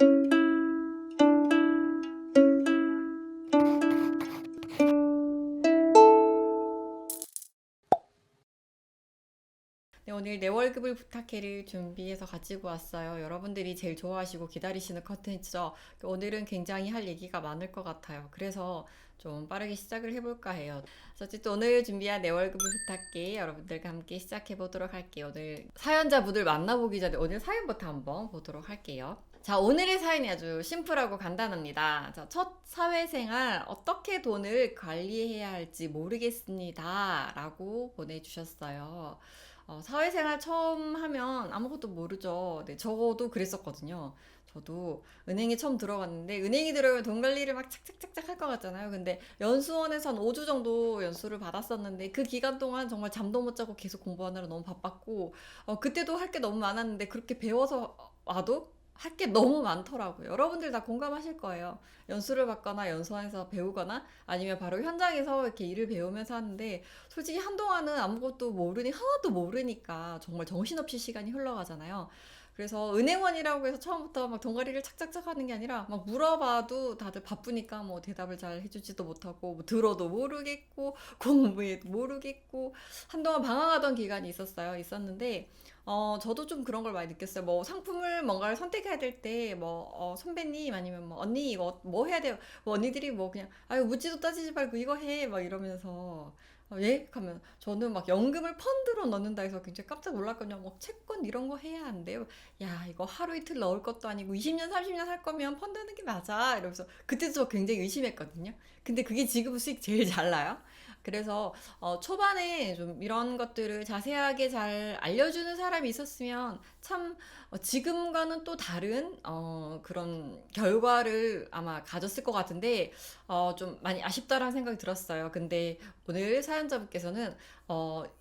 네, 오늘 내 월급을 부탁해를 준비해서 가지고 왔어요. 여러분들이 제일 좋아하시고 기다리시는 컨텐츠죠. 오늘은 굉장히 할 얘기가 많을 것 같아요. 그래서 좀 빠르게 시작을 해볼까 해요. 그래서 어쨌든 오늘 준비한 내 월급을 부탁해 여러분들과 함께 시작해 보도록 할게요. 오늘 사연자분들 만나보기 전에 오늘 사연부터 한번 보도록 할게요. 자, 오늘의 사연이 아주 심플하고 간단합니다. 자, 첫 사회생활 어떻게 돈을 관리해야 할지 모르겠습니다. 라고 보내주셨어요. 사회생활 처음 하면 아무것도 모르죠. 네, 저도 그랬었거든요. 저도 은행에 처음 들어갔는데 은행에 들어가면 돈 관리를 막 착착착착 할 것 같잖아요. 근데 연수원에서 한 5주 정도 연수를 받았었는데 그 기간 동안 정말 잠도 못 자고 계속 공부하느라 너무 바빴고 그때도 할 게 너무 많았는데 그렇게 배워서 와도 할 게 너무 많더라고요. 여러분들 다 공감하실 거예요. 연수를 받거나 연수원에서 배우거나 아니면 바로 현장에서 이렇게 일을 배우면서 하는데 솔직히 한동안은 아무것도 하나도 모르니까 정말 정신없이 시간이 흘러가잖아요. 그래서 은행원이라고 해서 처음부터 막 돈가리를 착착착 하는 게 아니라 막 물어봐도 다들 바쁘니까 뭐 대답을 잘 해주지도 못하고 뭐 들어도 모르겠고 공부해도 모르겠고 한동안 방황하던 기간이 있었는데 저도 좀 그런 걸 많이 느꼈어요. 뭐 상품을 뭔가를 선택해야 될 때 뭐 선배님 아니면 뭐 언니 이거 뭐 해야 돼요? 뭐 언니들이 뭐 그냥 아유 묻지도 따지지 말고 이거 해 막 이러면서 예? 하면 저는 막 연금을 펀드로 넣는다 해서 굉장히 깜짝 놀랐거든요. 뭐 채권 이런 거 해야 한대요. 야 이거 하루 이틀 넣을 것도 아니고 20년 30년 할 거면 펀드 하는 게 맞아 이러면서 그때도 저 굉장히 의심했거든요. 근데 그게 지금 수익 제일 잘 나요. 그래서 초반에 좀 이런 것들을 자세하게 잘 알려주는 사람이 있었으면 참 지금과는 또 다른 그런 결과를 아마 가졌을 것 같은데 좀 많이 아쉽다라는 생각이 들었어요. 근데 오늘 사연자분께서는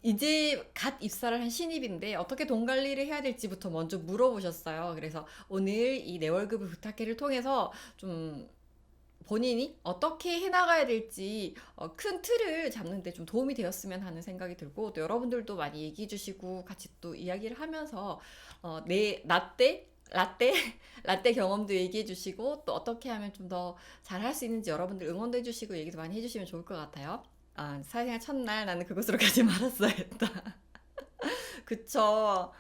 이제 갓 입사를 한 신입인데 어떻게 돈 관리를 해야 될지부터 먼저 물어보셨어요. 그래서 오늘 이 내 월급을 부탁해를 통해서 좀 본인이 어떻게 해나가야 될지 큰 틀을 잡는 데 좀 도움이 되었으면 하는 생각이 들고 또 여러분들도 많이 얘기해 주시고 같이 또 이야기를 하면서 라떼 라떼 경험도 얘기해 주시고 또 어떻게 하면 좀 더 잘할 수 있는지 여러분들 응원도 해 주시고 얘기도 많이 해 주시면 좋을 것 같아요. 아, 사회생활 첫날 나는 그곳으로 가지 말았어야 했다. 그쵸.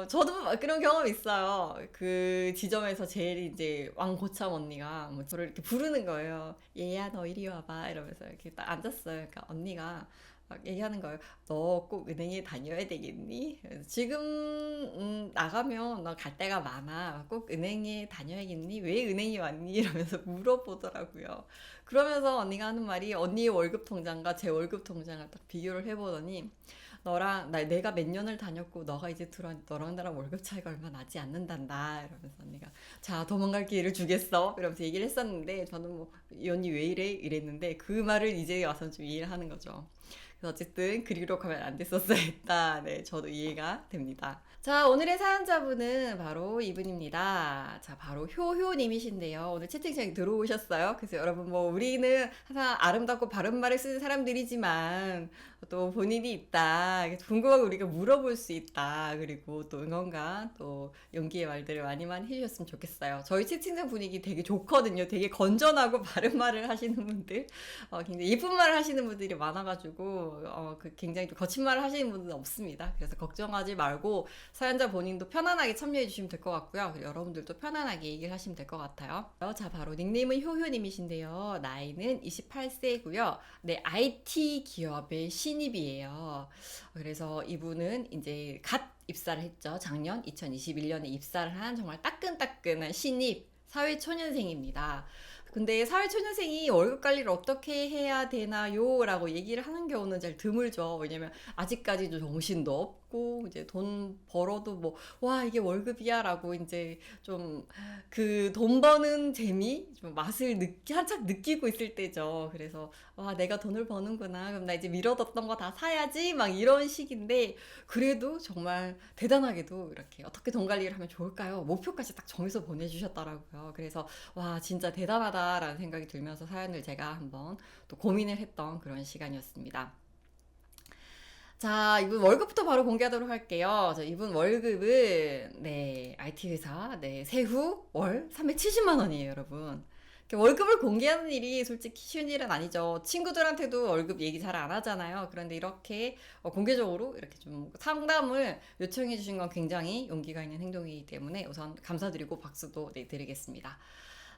저도 그런 경험이 있어요. 그 지점에서 제일 이제 왕고참 언니가 뭐 저를 이렇게 부르는 거예요. 얘야, 너 이리 와봐. 이러면서 이렇게 딱 앉았어요. 그러니까 언니가 막 얘기하는 거예요. 너 꼭 은행에 다녀야 되겠니? 그래서 지금 나가면 너 갈 데가 많아. 꼭 은행에 다녀야겠니? 왜 은행이 왔니? 이러면서 물어보더라고요. 그러면서 언니가 하는 말이 언니의 월급 통장과 제 월급 통장을 딱 비교를 해보더니 내가 몇 년을 다녔고 너가 이제 들어 너랑 나랑 월급 차이가 얼마 나지 않는단다 이러면서 언니가 자 도망갈 기회를 주겠어 이러면서 얘기를 했었는데 저는 뭐 이 언니 왜 이래 이랬는데 그 말을 이제 와서 좀 이해를 하는 거죠. 그래서 어쨌든 그리로 가면 안 됐었어야 했다. 네, 저도 이해가 됩니다. 자, 오늘의 사연자분은 바로 이분입니다. 자, 바로 효효님이신데요. 오늘 채팅창에 들어오셨어요. 그래서 여러분, 뭐, 우리는 항상 아름답고 바른 말을 쓰는 사람들이지만, 또 본인이 있다. 궁금하고 우리가 물어볼 수 있다. 그리고 또 응원과 또 용기의 말들을 많이 많이 해주셨으면 좋겠어요. 저희 채팅창 분위기 되게 좋거든요. 되게 건전하고 바른 말을 하시는 분들. 굉장히 예쁜 말을 하시는 분들이 많아가지고 그 굉장히 거친 말을 하시는 분들은 없습니다. 그래서 걱정하지 말고 사연자 본인도 편안하게 참여해 주시면 될 것 같고요. 그리고 여러분들도 편안하게 얘기를 하시면 될 것 같아요. 자, 바로 닉네임은 효효님이신데요. 나이는 28세고요. 네, IT 기업의 신입이에요. 그래서 이분은 이제 갓 입사를 했죠. 작년 2021년에 입사를 한 정말 따끈따끈한 신입 사회초년생입니다. 근데 사회초년생이 월급 관리를 어떻게 해야 되나요? 라고 얘기를 하는 경우는 잘 드물죠. 왜냐면 아직까지도 정신도 없고, 이제 돈 벌어도 뭐, 와, 이게 월급이야? 라고 이제 좀 그 돈 버는 재미? 좀 맛을 한참 느끼고 있을 때죠. 그래서, 와, 내가 돈을 버는구나. 그럼 나 이제 미뤄뒀던 거 다 사야지? 막 이런 식인데, 그래도 정말 대단하게도 이렇게 어떻게 돈 관리를 하면 좋을까요? 목표까지 딱 정해서 보내주셨더라고요. 그래서 와 진짜 대단하다라는 생각이 들면서 사연을 제가 한번 또 고민을 했던 그런 시간이었습니다. 자, 이분 월급부터 바로 공개하도록 할게요. 자, 이분 월급은, 네, IT 회사, 네, 세후 월 370만 원이에요, 여러분. 이렇게 월급을 공개하는 일이 솔직히 쉬운 일은 아니죠. 친구들한테도 월급 얘기 잘 안 하잖아요. 그런데 이렇게 공개적으로 이렇게 좀 상담을 요청해 주신 건 굉장히 용기가 있는 행동이기 때문에 우선 감사드리고 박수도 네, 드리겠습니다.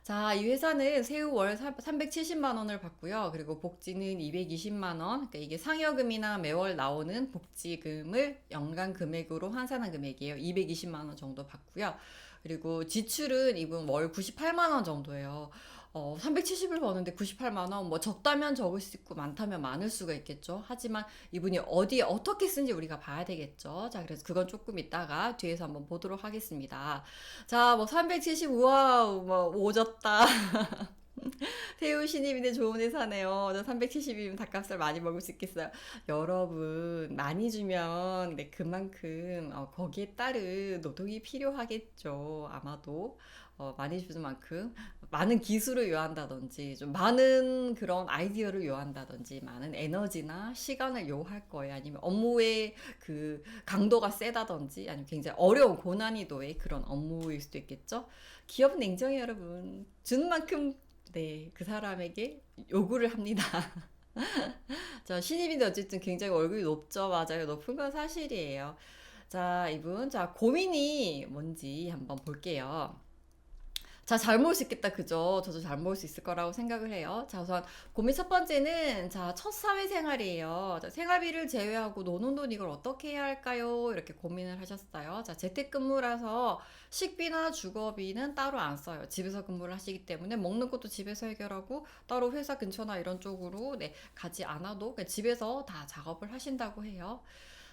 자, 이 회사는 세후 월 370만 원을 받고요. 그리고 복지는 220만 원. 그러니까 이게 상여금이나 매월 나오는 복지금을 연간 금액으로 환산한 금액이에요. 220만 원 정도 받고요. 그리고 지출은 이분 월 98만 원 정도예요. 370을 버는데 98만 원, 뭐 적다면 적을 수 있고 많다면 많을 수가 있겠죠. 하지만 이분이 어디에 어떻게 쓴지 우리가 봐야 되겠죠. 자, 그래서 그건 조금 이따가 뒤에서 한번 보도록 하겠습니다. 자, 뭐 370, 우와우, 뭐 오졌다. 태우 신입인데 좋은 회사네요. 저 370이면 닭가슴살 많이 먹을 수 있겠어요. 여러분, 많이 주면 네, 그만큼 거기에 따른 노동이 필요하겠죠. 아마도. 많이 주는 만큼 많은 기술을 요한다든지 좀 많은 그런 아이디어를 요한다든지 많은 에너지나 시간을 요할 거예요. 아니면 업무의 그 강도가 세다든지 아니면 굉장히 어려운 고난이도의 그런 업무일 수도 있겠죠. 기업은 냉정해요, 여러분. 주는 만큼 네, 그 사람에게 요구를 합니다. 자, 신입인데 어쨌든 굉장히 월급이 높죠. 맞아요. 높은 건 사실이에요. 자, 이분, 자, 고민이 뭔지 한번 볼게요. 자, 잘 모을 수 있겠다. 그죠? 저도 잘 모을 수 있을 거라고 생각을 해요. 자, 우선 고민 첫 번째는 자, 첫 사회생활이에요. 자, 생활비를 제외하고 노는 돈 이걸 어떻게 해야 할까요? 이렇게 고민을 하셨어요. 자, 재택근무라서 식비나 주거비는 따로 안 써요. 집에서 근무를 하시기 때문에 먹는 것도 집에서 해결하고 따로 회사 근처나 이런 쪽으로 네, 가지 않아도 그냥 집에서 다 작업을 하신다고 해요.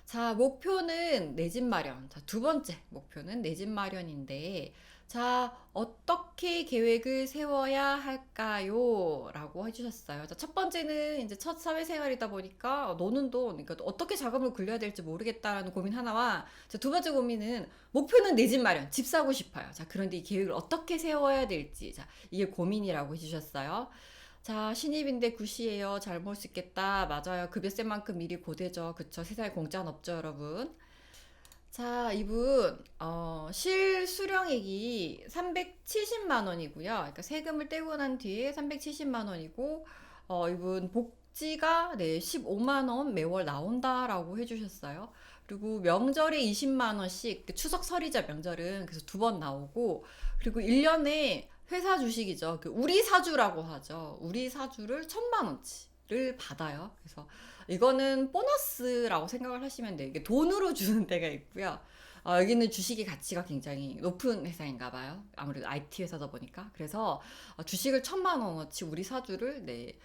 자, 목표는 내 집 마련. 자, 두 번째 목표는 내 집 마련인데, 자, 어떻게 계획을 세워야 할까요? 라고 해주셨어요. 자, 첫 번째는 이제 첫 사회생활이다 보니까 노는 돈, 그러니까 어떻게 자금을 굴려야 될지 모르겠다라는 고민 하나와, 자, 두 번째 고민은 목표는 내 집 마련, 집 사고 싶어요. 자, 그런데 이 계획을 어떻게 세워야 될지, 자, 이게 고민이라고 해주셨어요. 자, 신입인데 굿이에요. 잘 모을 수 있겠다. 맞아요. 급여 센 만큼 미리 고대죠. 그쵸. 세상에 공짜는 없죠, 여러분. 자, 이분, 실수령액이 370만 원이고요. 그러니까 세금을 떼고 난 뒤에 370만 원이고, 이분 복지가 네, 15만 원 매월 나온다라고 해주셨어요. 그리고 명절에 20만 원씩, 그 추석 설이자 명절은 그래서 두 번 나오고, 그리고 1년에 회사 주식이죠. 그 우리 사주라고 하죠. 우리 사주를 1,000만 원치를 받아요. 그래서 이거는 보너스라고 생각을 하시면 돼요. 이게 돈으로 주는 데가 있고요. 여기는 주식의 가치가 굉장히 높은 회사인가 봐요. 아무래도 IT 회사다 보니까. 그래서 주식을 1,000만 원어치 우리 사주를 네,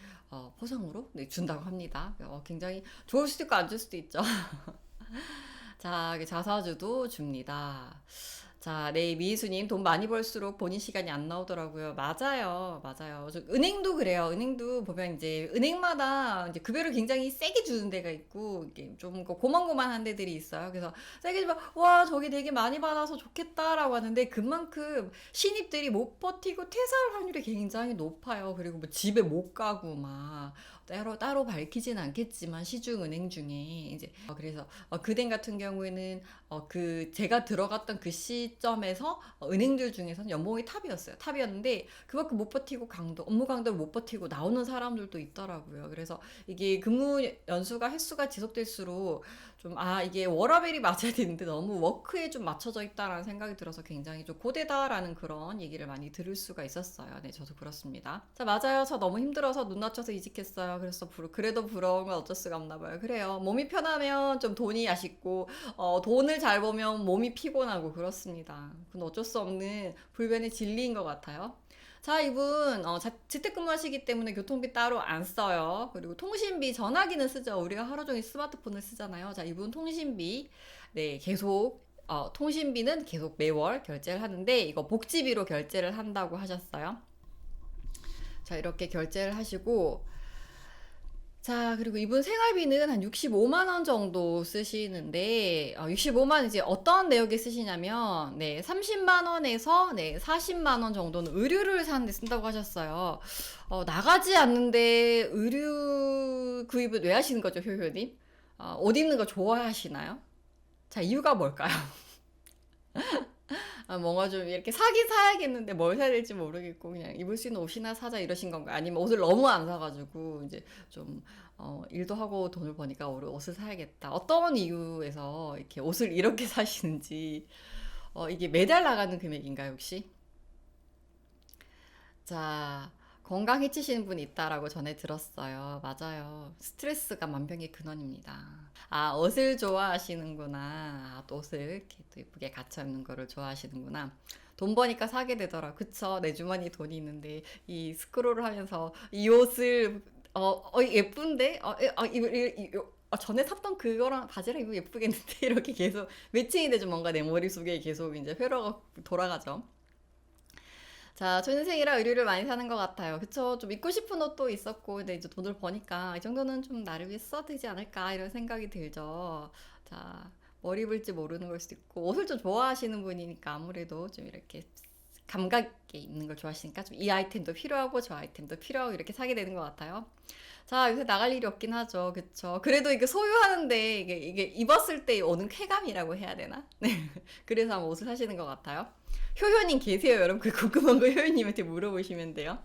포상으로 네, 준다고 합니다. 굉장히 좋을 수도 있고 안 좋을 수도 있죠. 자, 자사주도 줍니다. 자, 네, 미희수님, 돈 많이 벌수록 본인 시간이 안 나오더라고요. 맞아요, 맞아요. 은행도 그래요. 은행도 보면 이제 은행마다 이제 급여를 굉장히 세게 주는 데가 있고, 이게 좀 고만고만한 데들이 있어요. 그래서 세게 주면, 와, 저기 되게 많이 받아서 좋겠다라고 하는데, 그만큼 신입들이 못 버티고 퇴사할 확률이 굉장히 높아요. 그리고 뭐 집에 못 가고 막, 따로 밝히진 않겠지만, 시중은행 중에 이제, 그래서, 그댕 같은 경우에는 그 제가 들어갔던 그 시점에서 은행들 중에서는 연봉이 탑이었어요. 탑이었는데 그만큼 못 버티고 업무 강도를 못 버티고 나오는 사람들도 있더라고요. 그래서 이게 근무 연수가 횟수가 지속될수록 좀 이게 워라밸이 맞아야 되는데 너무 워크에 좀 맞춰져 있다라는 생각이 들어서 굉장히 좀 고되다라는 그런 얘기를 많이 들을 수가 있었어요. 네, 저도 그렇습니다. 자, 맞아요. 저 너무 힘들어서 눈 낮춰서 이직했어요. 그래서 그래도 부러운 건 어쩔 수가 없나 봐요. 그래요. 몸이 편하면 좀 돈이 아쉽고 돈을 잘 보면 몸이 피곤하고 그렇습니다. 그건 어쩔 수 없는 불변의 진리인 것 같아요. 자, 이분 재택근무 하시기 때문에 교통비 따로 안 써요. 그리고 통신비, 전화기는 쓰죠. 우리가 하루 종일 스마트폰을 쓰잖아요. 자, 이분 통신비 네, 계속 통신비는 계속 매월 결제를 하는데 이거 복지비로 결제를 한다고 하셨어요. 자, 이렇게 결제를 하시고 자, 그리고 이분 생활비는 한 65만 원 정도 쓰시는데, 65만 원 이제 어떤 내역에 쓰시냐면, 네, 30만 원에서 네, 40만 원 정도는 의류를 사는데 쓴다고 하셨어요. 나가지 않는데 의류 구입을 왜 하시는 거죠, 효효님? 옷 입는 거 좋아하시나요? 자, 이유가 뭘까요? 뭔가 좀 이렇게 사긴 사야겠는데 뭘 사야 될지 모르겠고 그냥 입을 수 있는 옷이나 사자 이러신 건가요? 아니면 옷을 너무 안 사가지고 이제 좀 일도 하고 돈을 버니까 옷을 사야겠다. 어떤 이유에서 이렇게 옷을 이렇게 사시는지 이게 매달 나가는 금액인가요, 혹시? 자, 건강 해치시는 분이 있다라고 전에 들었어요. 맞아요. 스트레스가 만병의 근원입니다. 아, 옷을 좋아하시는구나. 아, 또 옷을 이렇게 또 예쁘게 갖춰 입는 거를 좋아하시는구나. 돈 버니까 사게 되더라. 그쵸. 내 주머니에 돈이 있는데 이 스크롤을 하면서 이 옷을 예쁜데? 전에 샀던 그거랑 바지랑 이거 예쁘겠는데? 이렇게 계속 매칭이 되죠. 뭔가 내 머릿속에 계속 이제 회로가 돌아가죠. 자, 초년생이라 의류를 많이 사는 것 같아요. 그쵸? 좀 입고 싶은 옷도 있었고, 근데 이제 돈을 버니까 이 정도는 좀 나를 위해 써도 되지 않을까, 이런 생각이 들죠. 자, 뭘 입을지 모르는 걸 수도 있고, 옷을 좀 좋아하시는 분이니까 아무래도 좀 이렇게 감각 있게 입는 걸 좋아하시니까 좀 이 아이템도 필요하고 저 아이템도 필요하고 이렇게 사게 되는 것 같아요. 자, 요새 나갈 일이 없긴 하죠. 그쵸? 그래도 이게 소유하는데 이게 입었을 때 오는 쾌감이라고 해야 되나? 네. 그래서 아마 옷을 사시는 것 같아요. 효효님 계세요, 여러분? 그 궁금한 거 효효님한테 물어보시면 돼요.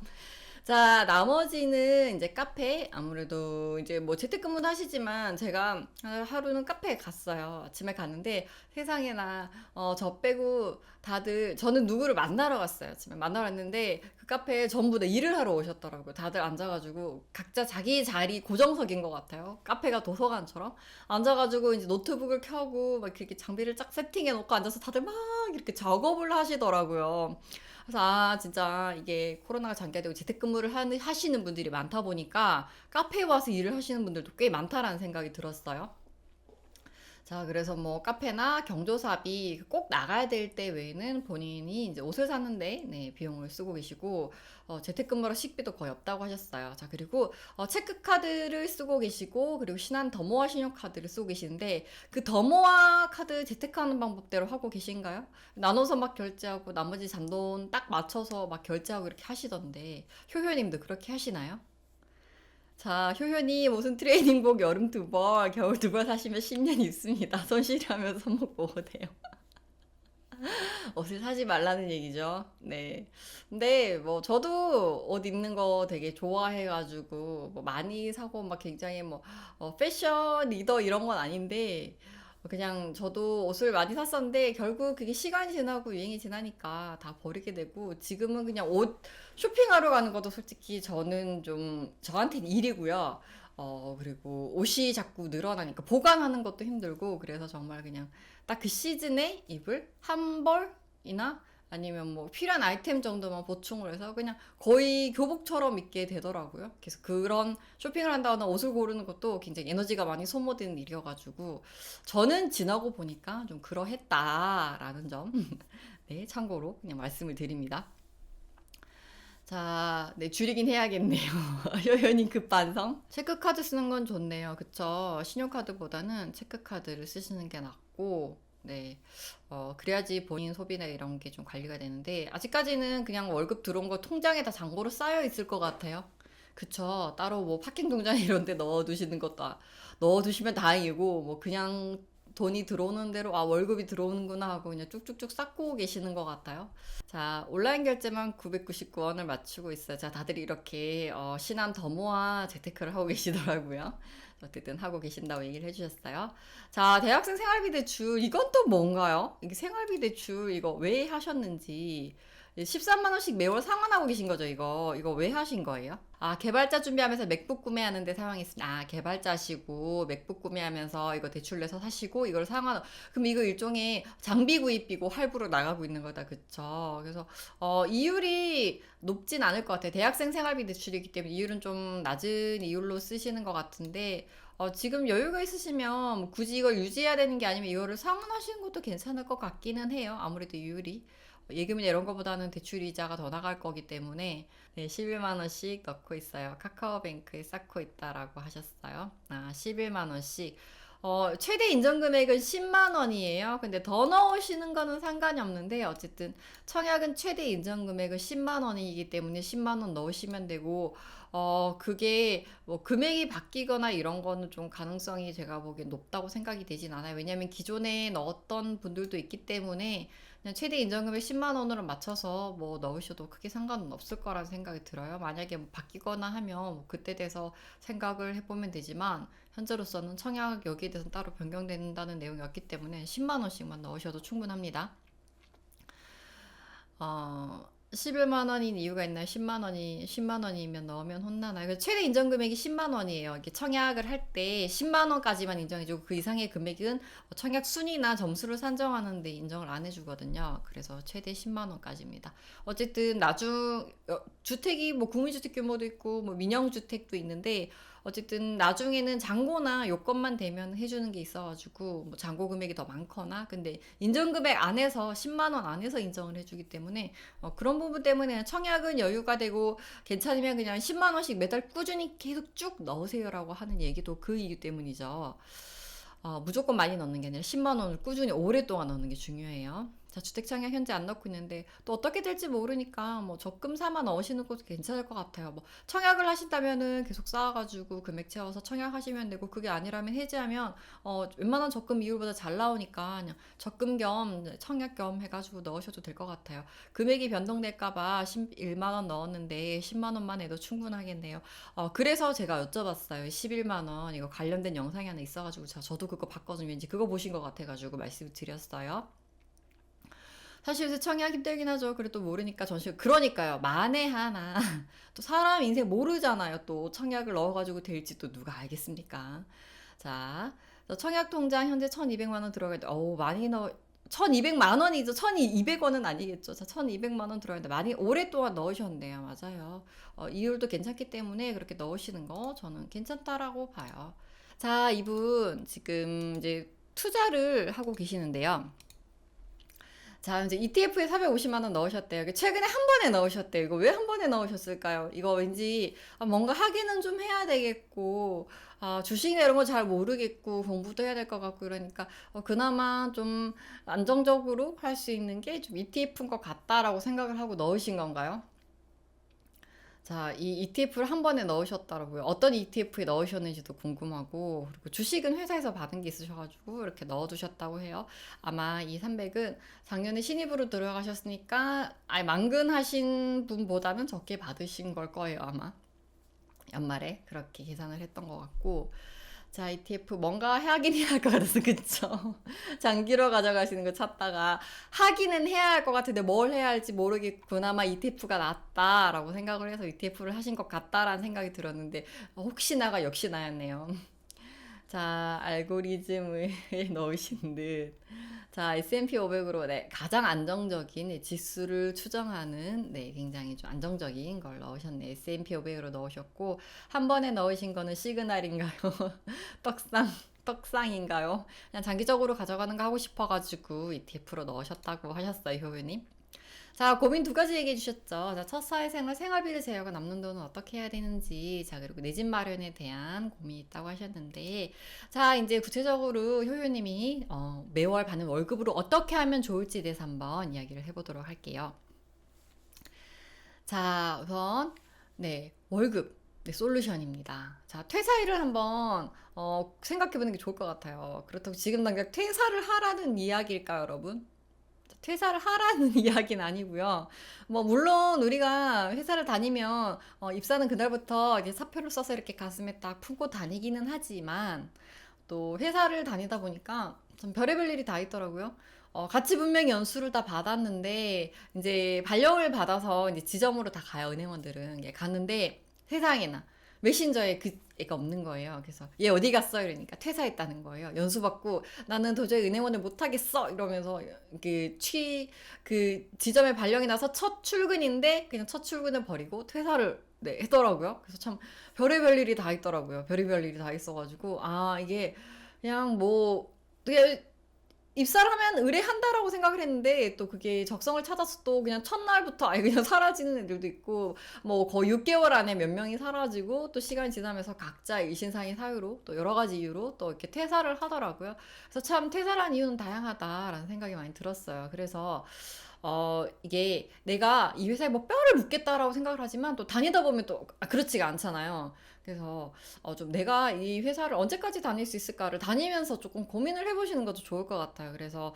자, 나머지는 이제 카페. 아무래도 이제 뭐 재택근무도 하시지만 제가 하루는 카페에 갔어요. 아침에 갔는데 세상에나 저 빼고 다들 저는 누구를 만나러 갔어요. 아침에 만나러 갔는데 그 카페에 전부 다 일을 하러 오셨더라고요. 다들 앉아가지고 각자 자기 자리 고정석인 것 같아요. 카페가 도서관처럼 앉아가지고 이제 노트북을 켜고 막 이렇게 장비를 쫙 세팅해 놓고 앉아서 다들 막 이렇게 작업을 하시더라고요. 그래서 진짜 이게 코로나가 장기화되고 재택근무를 하시는 분들이 많다 보니까 카페에 와서 일을 하시는 분들도 꽤 많다라는 생각이 들었어요. 자, 그래서 뭐 카페나 경조사비 꼭 나가야 될 때 외에는 본인이 이제 옷을 사는데 네, 비용을 쓰고 계시고 재택근무라 식비도 거의 없다고 하셨어요. 자, 그리고 체크카드를 쓰고 계시고 그리고 신한 더모아 신용카드를 쓰고 계시는데 그 더모아 카드 재테크하는 방법대로 하고 계신가요? 나눠서 막 결제하고 나머지 잔돈 딱 맞춰서 막 결제하고 이렇게 하시던데 효효님도 그렇게 하시나요? 자, 효현이 무슨 트레이닝복 여름 두 벌, 겨울 두 벌 사시면 10년 있습니다. 손실하면서 손목 보호 돼요. 옷을 사지 말라는 얘기죠. 네. 근데 뭐 저도 옷 입는 거 되게 좋아해가지고 뭐 많이 사고 막 굉장히 뭐 패션 리더 이런 건 아닌데 그냥 저도 옷을 많이 샀었는데 결국 그게 시간이 지나고 유행이 지나니까 다 버리게 되고 지금은 그냥 옷 쇼핑하러 가는 것도 솔직히 저는 좀 저한테는 일이고요. 그리고 옷이 자꾸 늘어나니까 보관하는 것도 힘들고 그래서 정말 그냥 딱 그 시즌에 입을 한 벌이나 아니면 뭐 필요한 아이템 정도만 보충을 해서 그냥 거의 교복처럼 입게 되더라고요. 그래서 그런 쇼핑을 한다거나 옷을 고르는 것도 굉장히 에너지가 많이 소모되는 일이어가지고 저는 지나고 보니까 좀 그러했다라는 점, 네, 참고로 그냥 말씀을 드립니다. 자, 네, 줄이긴 해야겠네요. 효연님 급반성. 체크카드 쓰는 건 좋네요. 그쵸? 신용카드보다는 체크카드를 쓰시는 게 낫고, 네. 그래야지 본인 소비나 이런 게 좀 관리가 되는데, 아직까지는 그냥 월급 들어온 거 통장에다 잔고로 쌓여 있을 것 같아요. 그쵸? 따로 뭐 파킹 통장 이런 데 넣어두시는 것도, 넣어두시면 다행이고, 뭐 그냥 돈이 들어오는 대로, 월급이 들어오는구나 하고 그냥 쭉쭉쭉 쌓고 계시는 것 같아요. 자, 온라인 결제만 999원을 맞추고 있어요. 자, 다들 이렇게 신한 더모아 재테크를 하고 계시더라고요. 어쨌든 하고 계신다고 얘기를 해주셨어요. 자, 대학생 생활비 대출 이건 또 뭔가요? 이게 생활비 대출 이거 왜 하셨는지 13만 원씩 매월 상환하고 계신 거죠, 이거 왜 하신 거예요? 개발자 준비하면서 맥북 구매하는데 사용했습니다. 개발자시고 맥북 구매하면서 이거 대출 내서 사시고 이걸 상환. 그럼 이거 일종의 장비 구입비고 할부로 나가고 있는 거다, 그쵸? 그래서 이율이 높진 않을 것 같아요. 대학생 생활비 대출이기 때문에 이율은 좀 낮은 이율로 쓰시는 것 같은데 지금 여유가 있으시면 굳이 이걸 유지해야 되는 게 아니면 이거를 상환하시는 것도 괜찮을 것 같기는 해요. 아무래도 이율이. 예금이나 이런 거보다는 대출 이자가 더 나갈 거기 때문에 네, 11만 원씩 넣고 있어요. 카카오뱅크에 쌓고 있다라고 하셨어요. 11만 원씩. 최대 인정 금액은 10만 원이에요. 근데 더 넣으시는 거는 상관이 없는데 어쨌든 청약은 최대 인정 금액은 10만 원이기 때문에 10만 원 넣으시면 되고 그게 뭐 금액이 바뀌거나 이런 거는 좀 가능성이 제가 보기엔 높다고 생각이 되진 않아요. 왜냐면 기존에 넣었던 분들도 있기 때문에 그냥 최대 인정금액 10만 원으로 맞춰서 뭐 넣으셔도 크게 상관은 없을 거라는 생각이 들어요. 만약에 뭐 바뀌거나 하면 뭐 그때 돼서 생각을 해보면 되지만 현재로서는 청약 여기에 대해서 따로 변경된다는 내용이 없기 때문에 10만 원씩만 넣으셔도 충분합니다. 11만 원인 이유가 있나요? 10만 원이면 넣으면 혼나나요? 최대 인정 금액이 10만 원이에요. 이게 청약을 할 때 10만 원까지만 인정해주고 그 이상의 금액은 청약 순위나 점수를 산정하는데 인정을 안 해주거든요. 그래서 최대 10만 원까지입니다. 어쨌든 주택이 뭐 국민주택 규모도 있고 뭐 민영주택도 있는데 어쨌든 나중에는 잔고나 요건만 되면 해주는 게 있어가지고 뭐 잔고 금액이 더 많거나 근데 인정 금액 안에서 10만 원 안에서 인정을 해주기 때문에 그런 부분 때문에 청약은 여유가 되고 괜찮으면 그냥 10만 원씩 매달 꾸준히 계속 쭉 넣으세요라고 하는 얘기도 그 이유 때문이죠. 무조건 많이 넣는 게 아니라 10만 원을 꾸준히 오랫동안 넣는 게 중요해요. 자, 주택 청약 현재 안 넣고 있는데 또 어떻게 될지 모르니까 뭐 적금 삼아 넣으시는 것도 괜찮을 것 같아요. 뭐 청약을 하신다면은 계속 쌓아가지고 금액 채워서 청약하시면 되고 그게 아니라면 해지하면 웬만한 적금 이율보다 잘 나오니까 그냥 적금 겸 청약 겸 해가지고 넣으셔도 될 것 같아요. 금액이 변동될까봐 11만 원 넣었는데 10만 원만 해도 충분하겠네요. 그래서 제가 여쭤봤어요. 11만 원 이거 관련된 영상이 하나 있어가지고 저도 그거 봤거든요. 왠지 그거 보신 것 같아가지고 말씀 드렸어요. 사실 요새 청약 힘들긴 하죠. 그래도 모르니까 그러니까요. 만에 하나 또 사람 인생 모르잖아요. 또 청약을 넣어가지고 될지 또 누가 알겠습니까? 자, 청약 통장 현재 1,200만 원 들어가 있는데 많이 넣어 1,200만 원이죠. 1,200원은 아니겠죠. 자, 1,200만 원 들어있는데 많이 오랫동안 넣으셨네요. 맞아요. 이율도 괜찮기 때문에 그렇게 넣으시는 거 저는 괜찮다라고 봐요. 자, 이분 지금 이제 투자를 하고 계시는데요. 자, 이제 ETF에 450만 원 넣으셨대요. 최근에 한 번에 넣으셨대요. 이거 왜 한 번에 넣으셨을까요? 이거 왠지 뭔가 하기는 좀 해야 되겠고, 주식이나 이런 거 잘 모르겠고, 공부도 해야 될 것 같고, 그러니까, 그나마 좀 안정적으로 할 수 있는 게 좀 ETF인 것 같다라고 생각을 하고 넣으신 건가요? 자, 이 ETF를 한 번에 넣으셨더라고요. 어떤 ETF에 넣으셨는지도 궁금하고, 그리고 주식은 회사에서 받은 게 있으셔가지고, 이렇게 넣어두셨다고 해요. 아마 이 300은 작년에 신입으로 들어가셨으니까, 아예 만근하신 분보다는 적게 받으신 걸 거예요, 아마. 연말에 그렇게 계산을 했던 것 같고, 자, ETF 뭔가 하긴 해야 할 것 같아서, 그쵸? 장기로 가져가시는 거 찾다가 하기는 해야 할 것 같은데 뭘 해야 할지 모르겠고 그나마 ETF가 낫다라고 생각을 해서 ETF를 하신 것 같다라는 생각이 들었는데 혹시나가 역시 나였네요. 자, 알고리즘을 넣으신 듯. 자, S&P 500으로 네, 가장 안정적인 지수를 추정하는 굉장히 좀 안정적인 걸 넣으셨네. S&P 500으로 넣으셨고 한 번에 넣으신 거는 시그널인가요? 떡상인가요? 그냥 장기적으로 가져가는 거 하고 싶어가지고 ETF로 넣으셨다고 하셨어요, 효유님. 자, 고민 두 가지 얘기해 주셨죠. 자, 첫 사회생활 생활비를 제외하고 남는 돈은 어떻게 해야 되는지, 자, 그리고 내 집 마련에 대한 고민이 있다고 하셨는데, 자, 이제 구체적으로 효유님이 매월 받는 월급으로 어떻게 하면 좋을지에 대해서 한번 이야기를 해보도록 할게요. 자, 우선 월급. 네, 솔루션입니다. 자, 퇴사일을 한번 생각해보는 게 좋을 것 같아요. 그렇다고 지금 당장 퇴사를 하라는 이야기일까요, 여러분? 퇴사를 하라는 이야기는 아니고요. 뭐 물론 우리가 회사를 다니면 입사는 그날부터 이제 사표를 써서 이렇게 가슴에 딱 품고 다니기는 하지만 또 회사를 다니다 보니까 참 별의별 일이 다 있더라고요. 같이 분명히 연수를 다 받았는데 이제 발령을 받아서 이제 지점으로 다 가요. 은행원들은 가는데 세상에나 메신저에 그 애가 없는 거예요. 그래서 얘 어디 갔어? 이러니까 퇴사했다는 거예요. 연수 받고 나는 도저히 은행원을 못 하겠어 이러면서 그 지점에 발령이 나서 첫 출근인데 그냥 첫 출근을 버리고 퇴사를 했더라고요. 그래서 참 별의별 일이 다 있더라고요. 별의별 일이 다 있어가지고 이게 그냥 뭐 되게 입사를 하면 의뢰한다라고 생각을 했는데 또 그게 적성을 찾아서 또 그냥 첫날부터 아예 그냥 사라지는 애들도 있고 뭐 거의 6개월 안에 몇 명이 사라지고 또 시간이 지나면서 각자 일신상의 사유로 또 여러 가지 이유로 또 이렇게 퇴사를 하더라고요. 그래서 참 퇴사란 이유는 다양하다라는 생각이 많이 들었어요. 그래서 이게 내가 이 회사에 뭐 뼈를 묻겠다라고 생각을 하지만 또 다니다 보면 또 그렇지가 않잖아요. 그래서 좀 내가 이 회사를 언제까지 다닐 수 있을까를 다니면서 조금 고민을 해보시는 것도 좋을 것 같아요. 그래서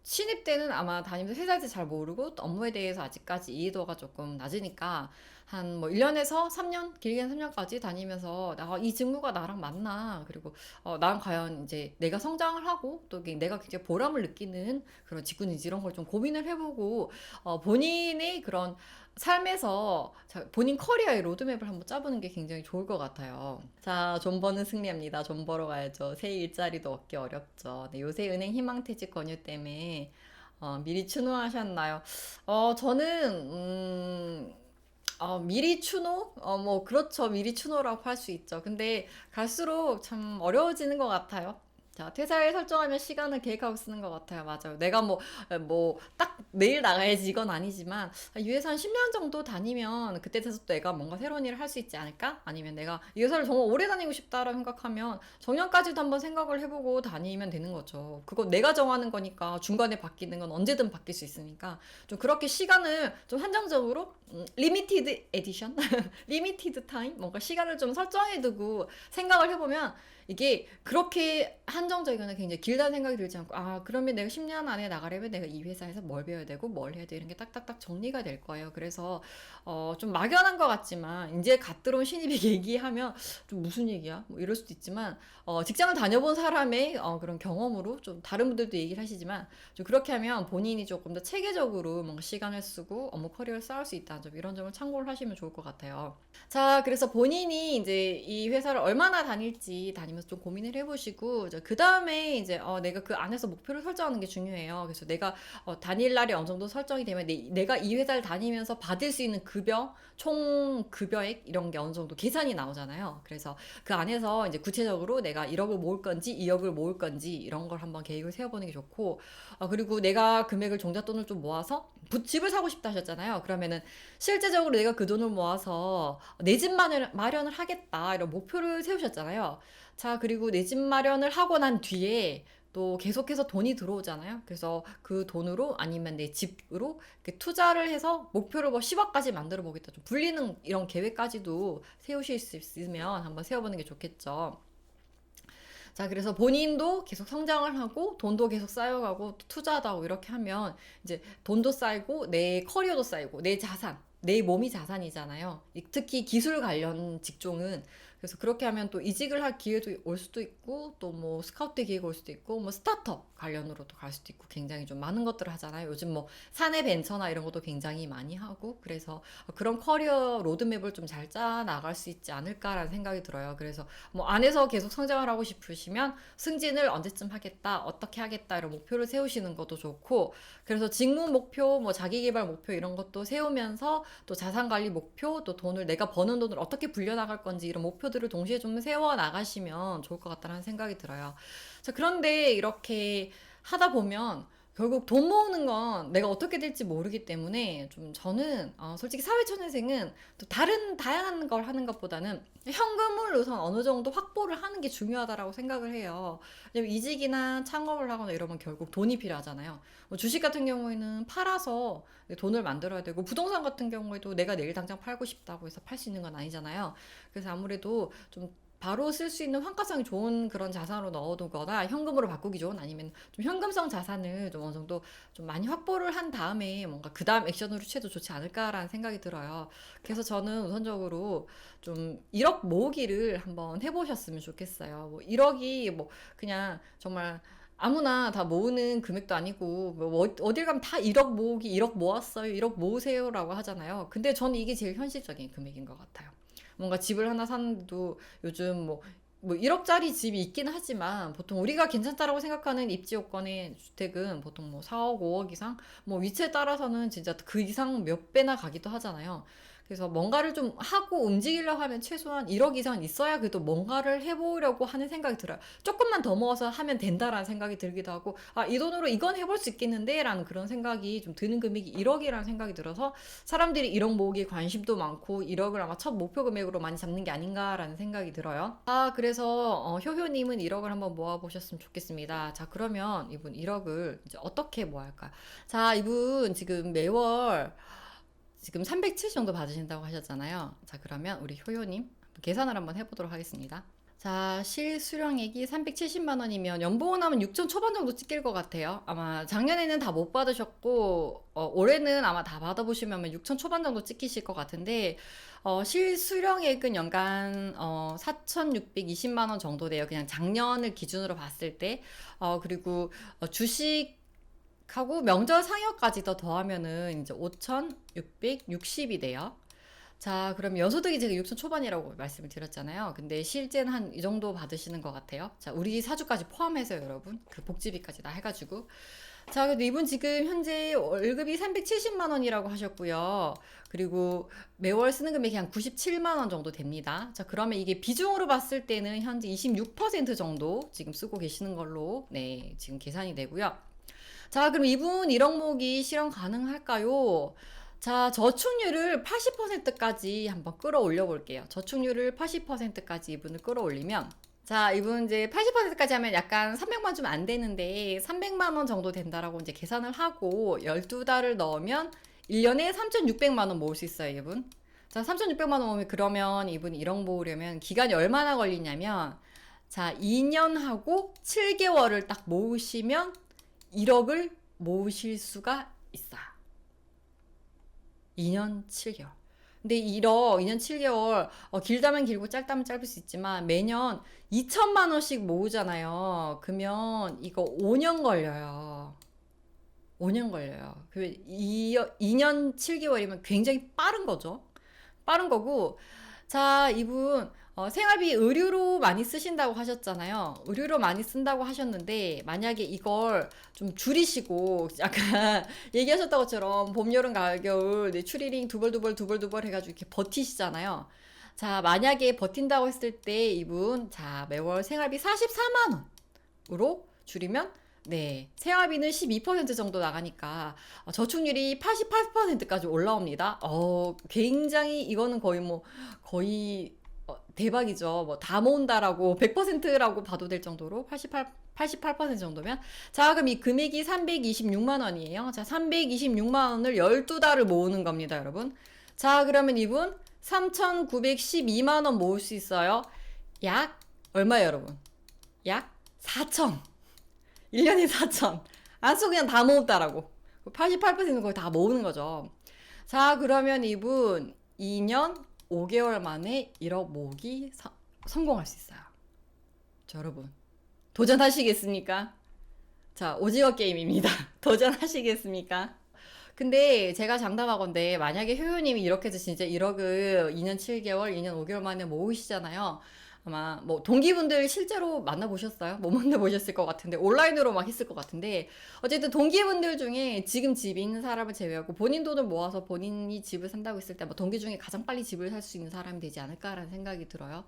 신입 때는 아마 다니면서 회사에 잘 모르고 또 업무에 대해서 아직까지 이해도가 조금 낮으니까 한 뭐 1년에서 3년, 길게는 3년까지 다니면서 이 직무가 나랑 맞나? 그리고 난 과연 이제 내가 성장을 하고 또 내가 굉장히 보람을 느끼는 그런 직군인지 이런 걸 좀 고민을 해보고 본인의 그런 삶에서 본인 커리어의 로드맵을 한번 짜보는 게 굉장히 좋을 것 같아요. 자, 돈 버는 승리합니다. 돈 벌어 가야죠. 새 일자리도 얻기 어렵죠. 네, 요새 은행 희망퇴직 권유 때문에 미리 추노하셨나요? 저는 미리 추노? 뭐 그렇죠. 미리 추노라고 할 수 있죠. 근데 갈수록 참 어려워지는 것 같아요. 자, 퇴사일 설정하면 시간을 계획하고 쓰는 것 같아요. 맞아요. 내가 딱 내일 나가야지 이건 아니지만, 이 회사 한 10년 정도 다니면 그때 돼서 또 내가 뭔가 새로운 일을 할 수 있지 않을까? 아니면 내가 이 회사를 정말 오래 다니고 싶다라고 생각하면 정년까지도 한번 생각을 해보고 다니면 되는 거죠. 그거 내가 정하는 거니까 중간에 바뀌는 건 언제든 바뀔 수 있으니까 좀 그렇게 시간을 좀 한정적으로 리미티드 에디션? 리미티드 타임? 뭔가 시간을 좀 설정해두고 생각을 해보면 이게 그렇게 한정적이거나 굉장히 길다는 생각이 들지 않고 그러면 내가 10년 안에 나가려면 내가 이 회사에서 뭘 배워야 되고 뭘 해야 돼 이런 게 딱딱딱 정리가 될 거예요. 그래서 좀 막연한 것 같지만 이제 갓 들어온 신입이 얘기하면 좀 무슨 얘기야? 뭐 이럴 수도 있지만 직장을 다녀본 사람의 그런 경험으로 좀 다른 분들도 얘기를 하시지만 좀 그렇게 하면 본인이 조금 더 체계적으로 뭔가 시간을 쓰고 업무 커리어를 쌓을 수 있다는 점 이런 점을 참고를 하시면 좋을 것 같아요. 자, 그래서 본인이 이제 이 회사를 얼마나 다닐지 다니면서 좀 고민을 해보시고, 그 다음에 이제 내가 그 안에서 목표를 설정하는 게 중요해요. 그래서 내가 다닐 날이 어느 정도 설정이 되면 내가 이 회사를 다니면서 받을 수 있는 급여, 총 급여액 이런 게 어느 정도 계산이 나오잖아요. 그래서 그 안에서 이제 구체적으로 내가 1억을 모을 건지 2억을 모을 건지 이런 걸 한번 계획을 세워보는 게 좋고, 그리고 내가 금액을 종잣돈을 좀 모아서 집을 사고 싶다 하셨잖아요. 그러면은 실제적으로 내가 그 돈을 모아서 내 집 마련을 하겠다 이런 목표를 세우셨잖아요. 자, 그리고 내 집 마련을 하고 난 뒤에 또 계속해서 돈이 들어오잖아요. 그래서 그 돈으로 아니면 내 집으로 이렇게 투자를 해서 목표를 뭐 10억까지 만들어 보겠다. 좀 불리는 이런 계획까지도 세우실 수 있으면 한번 세워보는 게 좋겠죠. 자, 그래서 본인도 계속 성장을 하고 돈도 계속 쌓여가고 또 투자도 하고 이렇게 하면 이제 돈도 쌓이고 내 커리어도 쌓이고 내 자산, 내 몸이 자산이잖아요. 특히 기술 관련 직종은 그래서 그렇게 하면 또 이직을 할 기회도 올 수도 있고 또 뭐 스카우트 기회가 올 수도 있고 뭐 스타트업 관련으로도 갈 수도 있고 굉장히 좀 많은 것들을 하잖아요. 요즘 뭐 사내 벤처나 이런 것도 굉장히 많이 하고 그래서 그런 커리어 로드맵을 좀 잘 짜 나갈 수 있지 않을까라는 생각이 들어요. 그래서 뭐 안에서 계속 성장을 하고 싶으시면 승진을 언제쯤 하겠다, 어떻게 하겠다 이런 목표를 세우시는 것도 좋고 그래서 직무 목표, 뭐 자기계발 목표 이런 것도 세우면서 또 자산관리 목표, 또 돈을 내가 버는 돈을 어떻게 불려나갈 건지 이런 목표들을 동시에 좀 세워 나가시면 좋을 것 같다는 생각이 들어요. 자, 그런데 이렇게 하다 보면 결국 돈 모으는 건 내가 어떻게 될지 모르기 때문에 좀 저는 솔직히 사회초년생은 또 다른 다양한 걸 하는 것보다는 현금을 우선 어느 정도 확보를 하는 게 중요하다라고 생각을 해요. 왜냐면 이직이나 창업을 하거나 이러면 결국 돈이 필요하잖아요. 뭐 주식 같은 경우에는 팔아서 돈을 만들어야 되고 부동산 같은 경우에도 내가 내일 당장 팔고 싶다고 해서 팔 수 있는 건 아니잖아요. 그래서 아무래도 좀 바로 쓸 수 있는 환가성이 좋은 그런 자산으로 넣어두거나 현금으로 바꾸기 좋은 아니면 좀 현금성 자산을 좀 어느 정도 좀 많이 확보를 한 다음에 뭔가 그 다음 액션으로 취해도 좋지 않을까라는 생각이 들어요. 그래서 저는 우선적으로 좀 1억 모으기를 한번 해보셨으면 좋겠어요. 뭐 1억이 뭐 그냥 정말 아무나 다 모으는 금액도 아니고 뭐 어딜 가면 다 1억 모으기 1억 모았어요 1억 모으세요라고 하잖아요. 근데 저는 이게 제일 현실적인 금액인 것 같아요. 뭔가 집을 하나 사는데도 요즘 뭐 1억짜리 집이 있긴 하지만 보통 우리가 괜찮다라고 생각하는 입지 요건의 주택은 보통 뭐 4억, 5억 이상 뭐 위치에 따라서는 진짜 그 이상 몇 배나 가기도 하잖아요. 그래서 뭔가를 좀 하고 움직이려고 하면 최소한 1억 이상은 있어야 그래도 뭔가를 해보려고 하는 생각이 들어요. 조금만 더 모아서 하면 된다라는 생각이 들기도 하고, 아, 이 돈으로 이건 해볼 수 있겠는데? 라는 그런 생각이 좀 드는 금액이 1억이라는 생각이 들어서 사람들이 1억 모으기에 관심도 많고 1억을 아마 첫 목표 금액으로 많이 잡는 게 아닌가라는 생각이 들어요. 아, 그래서 효효님은 1억을 한번 모아보셨으면 좋겠습니다. 자, 그러면 이분 1억을 이제 어떻게 모아할까요? 자, 이분 지금 매월 지금 370 정도 받으신다고 하셨잖아요. 자, 그러면 우리 효효님 계산을 한번 해보도록 하겠습니다. 자, 실수령액이 370만 원이면 연봉은 하면 6천 초반 정도 찍힐 것 같아요. 아마 작년에는 다 못 받으셨고, 올해는 아마 다 받아보시면 6천 초반 정도 찍히실 것 같은데, 실수령액은 연간 4,620만 원 정도 돼요. 그냥 작년을 기준으로 봤을 때. 그리고 주식 하고 명절 상여까지 더 더하면은 이제 5,660이 돼요. 자, 그럼 연소득이 제가 6천 초반이라고 말씀을 드렸잖아요. 근데 실제는 한 이 정도 받으시는 것 같아요. 자, 우리 사주까지 포함해서요, 여러분. 그 복지비까지 다 해가지고. 자, 그래도 이분 지금 현재 월급이 370만 원이라고 하셨고요. 그리고 매월 쓰는 금액이 한 97만 원 정도 됩니다. 자, 그러면 이게 비중으로 봤을 때는 현재 26% 정도 지금 쓰고 계시는 걸로, 네, 지금 계산이 되고요. 자, 그럼 이분 1억 모으기 실현 가능할까요? 자, 저축률을 80%까지 한번 끌어올려 볼게요. 저축률을 80%까지 이분을 끌어올리면, 자, 이분 이제 80%까지 하면 약간 300만 좀 안 되는데 300만 원 정도 된다라고 이제 계산을 하고 12달을 넣으면 1년에 3,600만 원 모을 수 있어요, 이분. 자, 3,600만 원 모으면 그러면 이분 1억 모으려면 기간이 얼마나 걸리냐면, 자, 2년하고 7개월을 딱 모으시면 1억을 모으실 수가 있어요. 2년 7개월. 근데 1억, 2년 7개월, 길다면 길고 짧다면 짧을 수 있지만 매년 2천만 원씩 모으잖아요. 그러면 이거 5년 걸려요. 5년 걸려요. 그 2년 7개월이면 굉장히 빠른 거죠. 빠른 거고, 자, 이분 생활비 의료로 많이 쓰신다고 하셨잖아요. 의료로 많이 쓴다고 하셨는데 만약에 이걸 좀 줄이시고 약간 얘기하셨던 것처럼 봄, 여름, 가을, 겨울 네, 추리링 두벌 해가지고 이렇게 버티시잖아요. 자, 만약에 버틴다고 했을 때 이분 자 매월 생활비 44만 원으로 줄이면 네, 생활비는 12% 정도 나가니까 저축률이 88%까지 올라옵니다. 굉장히 이거는 거의 뭐 거의 대박이죠. 뭐 다 모은다라고 100%라고 봐도 될 정도로 88% 정도면 자, 그럼 이 금액이 326만 원이에요. 자, 326만 원을 12달을 모으는 겁니다, 여러분. 자, 그러면 이분 3,912만 원 모을 수 있어요. 약 얼마예요, 여러분? 약 4천. 1년에 4천. 안 쓰고 그냥 다 모읍다라고. 88%는 거의 다 모으는 거죠. 자, 그러면 이분 2년 5개월 만에 1억 모으기 성공할 수 있어요. 자, 여러분. 도전하시겠습니까? 자, 오징어 게임입니다. 도전하시겠습니까? 근데 제가 장담하건데 만약에 효효님이 이렇게 해서 진짜 1억을 2년 7개월, 2년 5개월 만에 모으시잖아요. 아마 뭐 동기분들 실제로 만나보셨어요? 못 만나보셨을 것 같은데 온라인으로 막 했을 것 같은데 어쨌든 동기분들 중에 지금 집이 있는 사람을 제외하고 본인 돈을 모아서 본인이 집을 산다고 했을 때 뭐 동기 중에 가장 빨리 집을 살 수 있는 사람이 되지 않을까라는 생각이 들어요.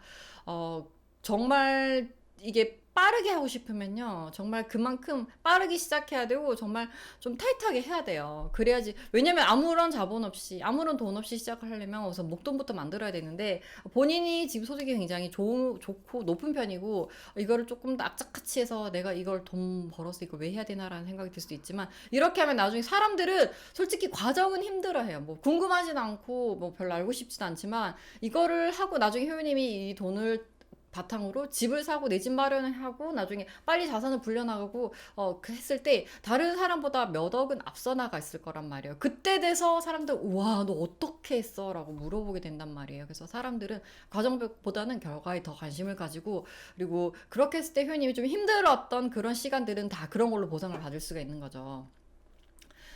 정말 이게 빠르게 하고 싶으면요. 정말 그만큼 빠르게 시작해야 되고 정말 좀 타이트하게 해야 돼요. 그래야지. 왜냐면 아무런 자본 없이 아무런 돈 없이 시작을 하려면 우선 목돈부터 만들어야 되는데 본인이 지금 소득이 굉장히 좋고 높은 편이고 이거를 조금 더 악착같이 해서 내가 이걸 돈 벌어서 이걸 왜 해야 되나라는 생각이 들 수도 있지만 이렇게 하면 나중에 사람들은 솔직히 과정은 힘들어해요. 뭐 궁금하진 않고 뭐 별로 알고 싶지도 않지만 이거를 하고 나중에 효유님이 이 돈을 바탕으로 집을 사고 내 집 마련을 하고 나중에 빨리 자산을 불려나가고 했을 때 다른 사람보다 몇 억은 앞서 나가 있을 거란 말이에요. 그때 돼서 사람들 우와 너 어떻게 했어? 라고 물어보게 된단 말이에요. 그래서 사람들은 과정보다는 결과에 더 관심을 가지고 그리고 그렇게 했을 때 효님이 좀 힘들었던 그런 시간들은 다 그런 걸로 보상을 받을 수가 있는 거죠.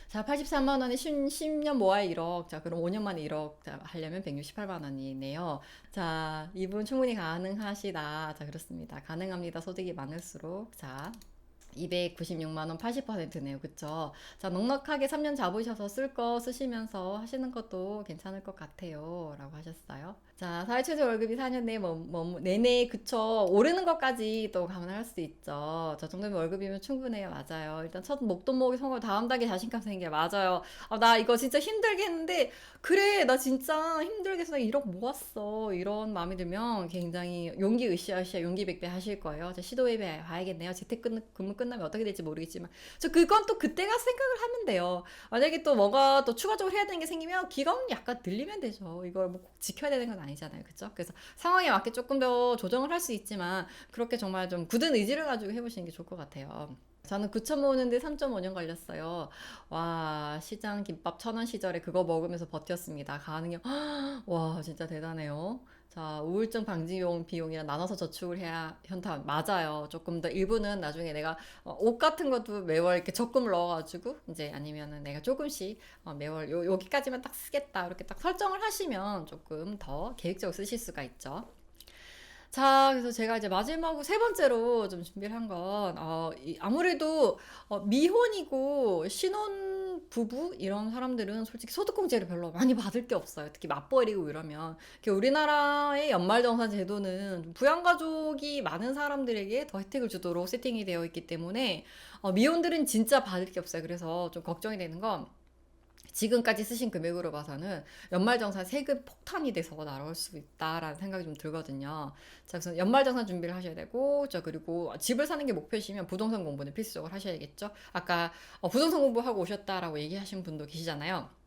자, 83만 원에 10년 모아야 1억. 자, 그럼 5년 만에 1억 하려면 168만 원이네요. 자, 이분 충분히 가능하시다. 자, 그렇습니다. 가능합니다. 소득이 많을수록. 자, 296만 원 80%네요. 그쵸? 자, 넉넉하게 3년 잡으셔서 쓸 거 쓰시면서 하시는 것도 괜찮을 것 같아요. 라고 하셨어요. 자, 사회 최저 월급이 4년 내에 내내, 그쵸. 오르는 것까지 또 감안할 수 있죠. 저 정도면 월급이면 충분해요. 맞아요. 일단 첫 목돈 모으기 성공, 다음 단계 자신감 생겨. 맞아요. 나 이거 진짜 힘들게 했는데, 그래, 나 진짜 힘들게 해서 나 1억 모았어. 이런 마음이 들면 굉장히 용기 으쌰으쌰 용기 백배 하실 거예요. 자, 시도해 봐야겠네요. 재택근무 끝나면 어떻게 될지 모르겠지만. 그건 또 그때 가서 생각을 하면 돼요. 만약에 또 뭐가 또 추가적으로 해야 되는 게 생기면 기간 약간 늘리면 되죠. 이걸 뭐 꼭 지켜야 되는 건 아니잖아요. 그죠? 그래서 상황에 맞게 조금 더 조정을 할 수 있지만 그렇게 정말 좀 굳은 의지를 가지고 해보시는 게 좋을 것 같아요. 저는 9천 모으는데 3.5년 걸렸어요. 와, 시장 김밥 1,000원 시절에 그거 먹으면서 버텼습니다. 가능해요. 와, 진짜 대단해요. 자, 우울증 방지용 비용이랑 나눠서 저축을 해야 현타. 맞아요. 조금 더 일부는 나중에 내가 옷 같은 것도 매월 이렇게 적금을 넣어가지고 이제 아니면은 내가 조금씩 매월 여기까지만 딱 쓰겠다 이렇게 딱 설정을 하시면 조금 더 계획적으로 쓰실 수가 있죠. 자, 그래서 제가 이제 마지막으로 세 번째로 좀 준비를 한 건, 아무래도 미혼이고 신혼 부부 이런 사람들은 솔직히 소득공제를 별로 많이 받을 게 없어요. 특히 맞벌이고 이러면. 우리나라의 연말정산 제도는 좀 부양가족이 많은 사람들에게 더 혜택을 주도록 세팅이 되어 있기 때문에 미혼들은 진짜 받을 게 없어요. 그래서 좀 걱정이 되는 건 지금까지 쓰신 금액으로 봐서는 연말정산 세금 폭탄이 돼서 날아올 수 있다라는 생각이 좀 들거든요. 자, 그래서 연말정산 준비를 하셔야 되고, 그리고 집을 사는 게 목표시면 부동산 공부는 필수적으로 하셔야겠죠. 아까 부동산 공부하고 오셨다라고 얘기하신 분도 계시잖아요.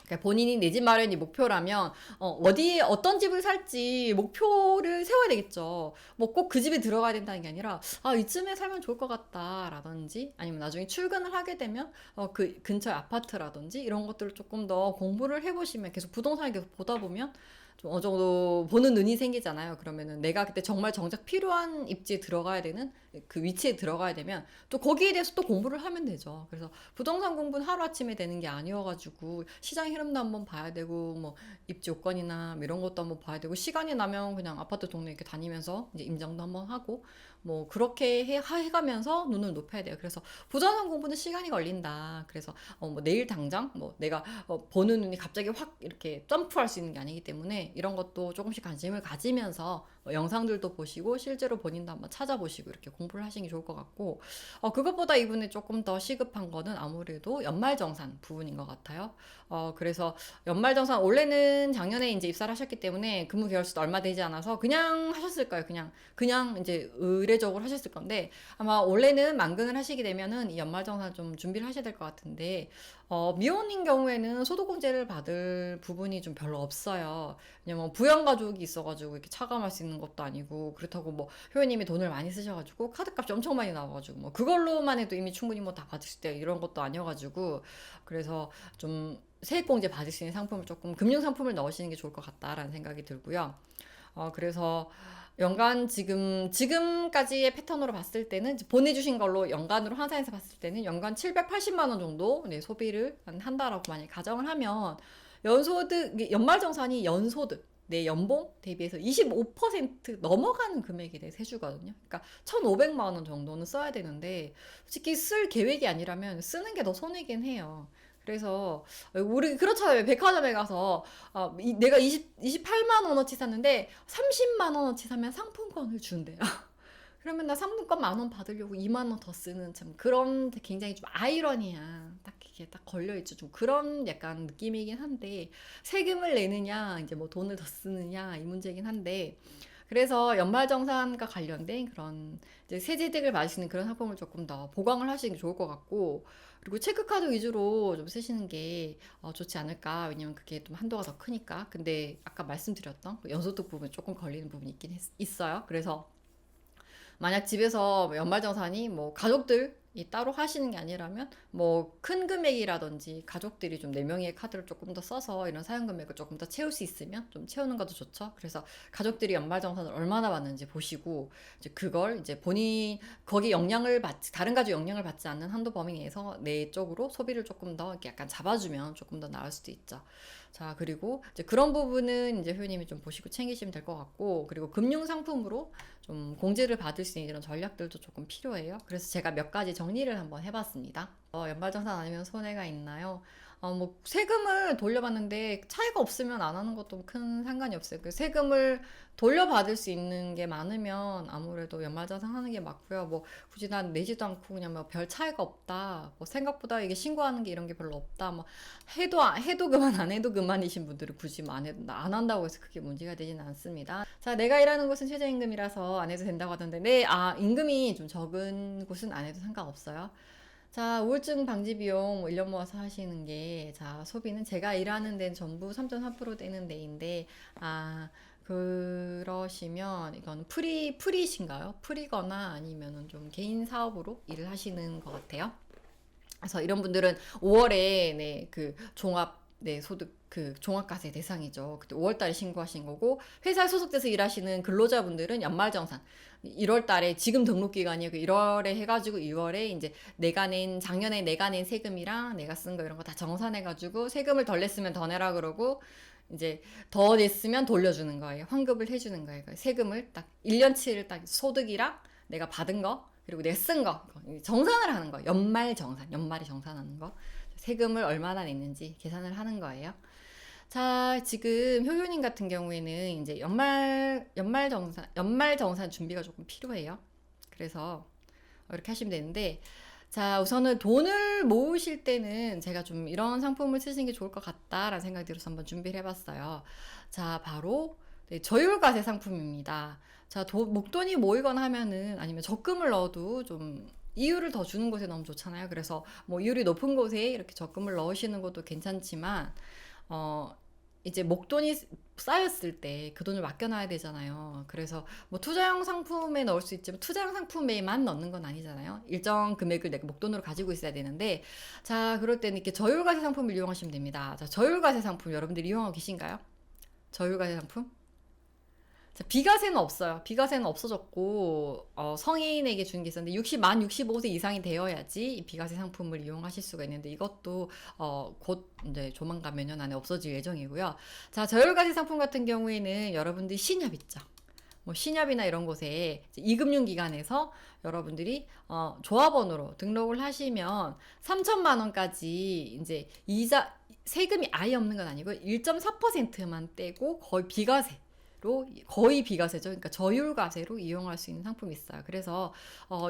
그러니까 본인이 내 집 마련이 목표라면 어디에 어떤 집을 살지 목표를 세워야 되겠죠. 뭐 꼭 그 집에 들어가야 된다는 게 아니라 이쯤에 살면 좋을 것 같다라든지 아니면 나중에 출근을 하게 되면 그 근처 아파트라든지 이런 것들을 조금 더 공부를 해보시면 계속 부동산을 계속 보다 보면 좀 어느 정도 보는 눈이 생기잖아요. 그러면은 내가 그때 정말 정작 필요한 입지에 들어가야 되는 그 위치에 들어가야 되면 또 거기에 대해서 또 공부를 하면 되죠. 그래서 부동산 공부는 하루아침에 되는 게 아니어가지고 시장 흐름도 한번 봐야 되고 뭐 입지 요건이나 뭐 이런 것도 한번 봐야 되고 시간이 나면 그냥 아파트 동네 이렇게 다니면서 이제 임장도 한번 하고 뭐 그렇게 해가면서 눈을 높여야 돼요. 그래서 부동산 공부는 시간이 걸린다. 그래서 뭐 내일 당장 뭐 내가 보는 눈이 갑자기 확 이렇게 점프할 수 있는 게 아니기 때문에 이런 것도 조금씩 관심을 가지면서 영상들도 보시고 실제로 본인도 한번 찾아보시고 이렇게 공부를 하시는 게 좋을 것 같고 그것보다 이분이 조금 더 시급한 거는 아무래도 연말정산 부분인 것 같아요. 그래서 연말정산 원래는 작년에 이제 입사를 하셨기 때문에 근무 개월수도 얼마 되지 않아서 그냥 하셨을 거예요. 그냥 이제 의례적으로 하셨을 건데 아마 원래는 만근을 하시게 되면은 이 연말정산 좀 준비를 하셔야 될 것 같은데 미혼인 경우에는 소득공제를 받을 부분이 좀 별로 없어요. 왜냐면 부양가족이 있어가지고 이렇게 차감할 수 있는 것도 아니고 그렇다고 뭐 효연님이 돈을 많이 쓰셔가지고 카드값이 엄청 많이 나와가지고 뭐 그걸로만 해도 이미 충분히 뭐 다 받으실 때 이런 것도 아니어가지고 그래서 좀 세액공제 받을 수 있는 상품을 조금 금융상품을 넣으시는 게 좋을 것 같다라는 생각이 들고요. 그래서 연간 지금까지의 패턴으로 봤을 때는 보내주신 걸로 연간으로 환산해서 봤을 때는 연간 780만 원 정도 네, 소비를 한다라고 만약 가정을 하면 연말정산이 연소득 내 연봉 대비해서 25% 넘어가는 금액에 대해서 해주거든요. 그러니까 1,500만 원 정도는 써야 되는데 솔직히 쓸 계획이 아니라면 쓰는 게 더 손해긴 해요. 그래서 우리 그렇잖아요. 백화점에 가서 내가 28만 원어치 샀는데 30만 원어치 사면 상품권을 준대요. 그러면 나 상품권 10,000원 받으려고 2만 원 더 쓰는 참 그런 굉장히 좀 아이러니야. 딱 이게 딱 걸려있죠. 좀 그런 약간 느낌이긴 한데 세금을 내느냐 이제 뭐 돈을 더 쓰느냐 이 문제긴 한데 그래서 연말정산과 관련된 그런 이제 세제득을 맞으시는 그런 상품을 조금 더 보강을 하시는 게 좋을 것 같고 그리고 체크카드 위주로 좀 쓰시는 게 좋지 않을까. 왜냐면 그게 좀 한도가 더 크니까. 근데 아까 말씀드렸던 그 연소득 부분 조금 걸리는 부분이 있어요. 그래서 만약 집에서 연말정산이 뭐 가족들이 따로 하시는 게 아니라면 뭐 큰 금액이라든지 가족들이 좀 4명의 카드를 조금 더 써서 이런 사용 금액을 조금 더 채울 수 있으면 좀 채우는 것도 좋죠. 그래서 가족들이 연말정산을 얼마나 받는지 보시고 이제 그걸 이제 본인 거기 다른 가족 영향을 받지 않는 한도 범위 내에서 내 쪽으로 소비를 조금 더 이렇게 약간 잡아주면 조금 더 나을 수도 있죠. 자, 그리고 이제 그런 부분은 이제 효님이 좀 보시고 챙기시면 될 것 같고, 그리고 금융 상품으로 좀 공제를 받을 수 있는 이런 전략들도 조금 필요해요. 그래서 제가 몇 가지 정리를 한번 해봤습니다. 연말정산 아니면 손해가 있나요? 뭐 세금을 돌려받는데 차이가 없으면 안 하는 것도 큰 상관이 없어요. 그 세금을 돌려받을 수 있는 게 많으면 아무래도 연말정산 하는 게 맞고요. 뭐 굳이 난 내지도 않고 그냥 뭐 별 차이가 없다. 뭐 생각보다 이게 신고하는 게 이런 게 별로 없다. 뭐 해도 그만 안 해도 그만이신 분들은 굳이 뭐 안 한다고 해서 그게 문제가 되지는 않습니다. 자, 내가 일하는 곳은 최저임금이라서 안 해도 된다고 하던데, 네, 임금이 좀 적은 곳은 안 해도 상관없어요. 자, 우울증 방지 비용 뭐 1년 모아서 하시는 게, 자, 소비는 제가 일하는 데는 전부 3.3% 되는 데인데, 그러시면 이건 프리신가요? 프리거나 아니면은 좀 개인 사업으로 일을 하시는 것 같아요. 그래서 이런 분들은 5월에 네, 그 종합 네, 소득 그 종합과세 대상이죠. 그때 5월 달에 신고하신 거고, 회사에 소속돼서 일하시는 근로자분들은 연말정산 1월 달에 지금 등록 기간이 1월에 해가지고 2월에 이제 작년에 내가 낸 세금이랑 내가 쓴 거 이런 거 다 정산해가지고 세금을 덜 냈으면 더 내라 그러고, 이제 더 냈으면 돌려주는 거예요. 환급을 해주는 거예요. 세금을 딱 1년치를 딱 소득이랑 내가 받은 거 그리고 내가 쓴 거 정산을 하는 거. 연말에 정산하는 거. 세금을 얼마나 냈는지 계산을 하는 거예요. 자, 지금 효교님 같은 경우에는 이제 연말 정산 준비가 조금 필요해요. 그래서 이렇게 하시면 되는데, 자, 우선은 돈을 모으실 때는 제가 좀 이런 상품을 쓰시는 게 좋을 것 같다라는 생각이 들어서 한번 준비를 해봤어요. 자, 바로 네, 저율과세 상품입니다. 자, 목돈이 모이거나 하면은 아니면 적금을 넣어도 좀 이율을 더 주는 곳에 너무 좋잖아요. 그래서 뭐 이율이 높은 곳에 이렇게 적금을 넣으시는 것도 괜찮지만, 어, 이제 목돈이 쌓였을 때 그 돈을 맡겨놔야 되잖아요. 그래서 뭐 투자형 상품에 넣을 수 있지만 투자형 상품에만 넣는 건 아니잖아요. 일정 금액을 내가 목돈으로 가지고 있어야 되는데, 자, 그럴 때는 이렇게 저율과세 상품을 이용하시면 됩니다. 자, 저율과세 상품 여러분들이 이용하고 계신가요? 저율과세 상품? 자, 비과세는 없어요. 비과세는 없어졌고, 성인에게 주는 게 있었는데, 만 65세 이상이 되어야지 이 비과세 상품을 이용하실 수가 있는데, 이것도, 곧, 이제 조만간 몇 년 안에 없어질 예정이고요. 자, 저율과세 상품 같은 경우에는 여러분들이 신협 있죠. 뭐 신협이나 이런 곳에 이금융기관에서 여러분들이 조합원으로 등록을 하시면 3천만 원까지 이제 세금이 아예 없는 건 아니고 1.4%만 떼고 거의 비과세죠. 그러니까 저율과세로 이용할 수 있는 상품이 있어요. 그래서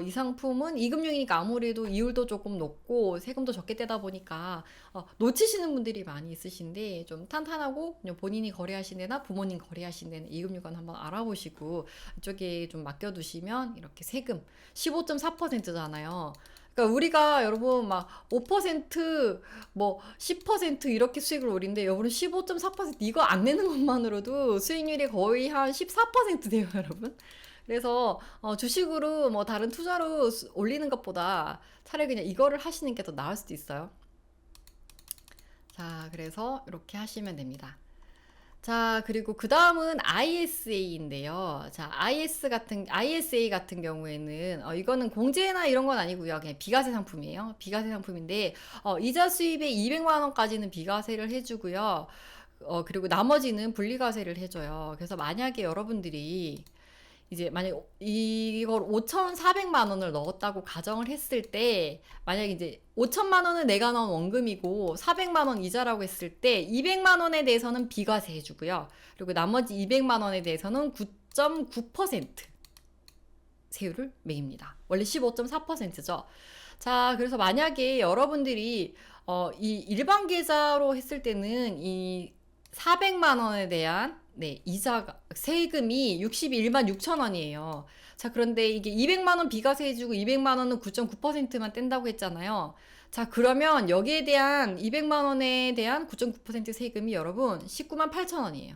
이 상품은 이금융이니까 아무래도 이율도 조금 높고 세금도 적게 떼다 보니까 놓치시는 분들이 많이 있으신데, 좀 탄탄하고 그냥 본인이 거래하신 데나 부모님 거래하신 데는 이금융권 한번 알아보시고 이쪽에 좀 맡겨두시면 이렇게 세금 15.4%잖아요. 그러니까 우리가 여러분 막 5%, 뭐 10% 이렇게 수익을 올리는데 여러분 15.4% 이거 안 내는 것만으로도 수익률이 거의 한 14% 돼요, 여러분. 그래서 주식으로 뭐 다른 투자로 올리는 것보다 차라리 그냥 이거를 하시는 게 더 나을 수도 있어요. 자, 그래서 이렇게 하시면 됩니다. 자, 그리고 그 다음은 ISA인데요. 자, ISA 같은 경우에는, 이거는 공제나 이런 건 아니고요. 그냥 비과세 상품이에요. 비과세 상품인데, 이자 수입의 200만 원까지는 비과세를 해주고요. 그리고 나머지는 분리과세를 해줘요. 그래서 만약에 여러분들이 이제 만약 이걸 5,400만 원을 넣었다고 가정을 했을 때, 만약 이제 5천만 원은 내가 넣은 원금이고 400만 원 이자라고 했을 때 200만 원에 대해서는 비과세 해주고요. 그리고 나머지 200만 원에 대해서는 9.9% 세율을 매깁니다. 원래 15.4%죠. 자, 그래서 만약에 여러분들이 이 일반 계좌로 했을 때는 이 400만 원에 대한 네, 세금이 61만 6천 원이에요. 자, 그런데 이게 200만 원 비과세 해주고 200만 원은 9.9%만 뗀다고 했잖아요. 자, 그러면 여기에 대한 200만 원에 대한 9.9% 세금이 여러분 19만 8천 원이에요.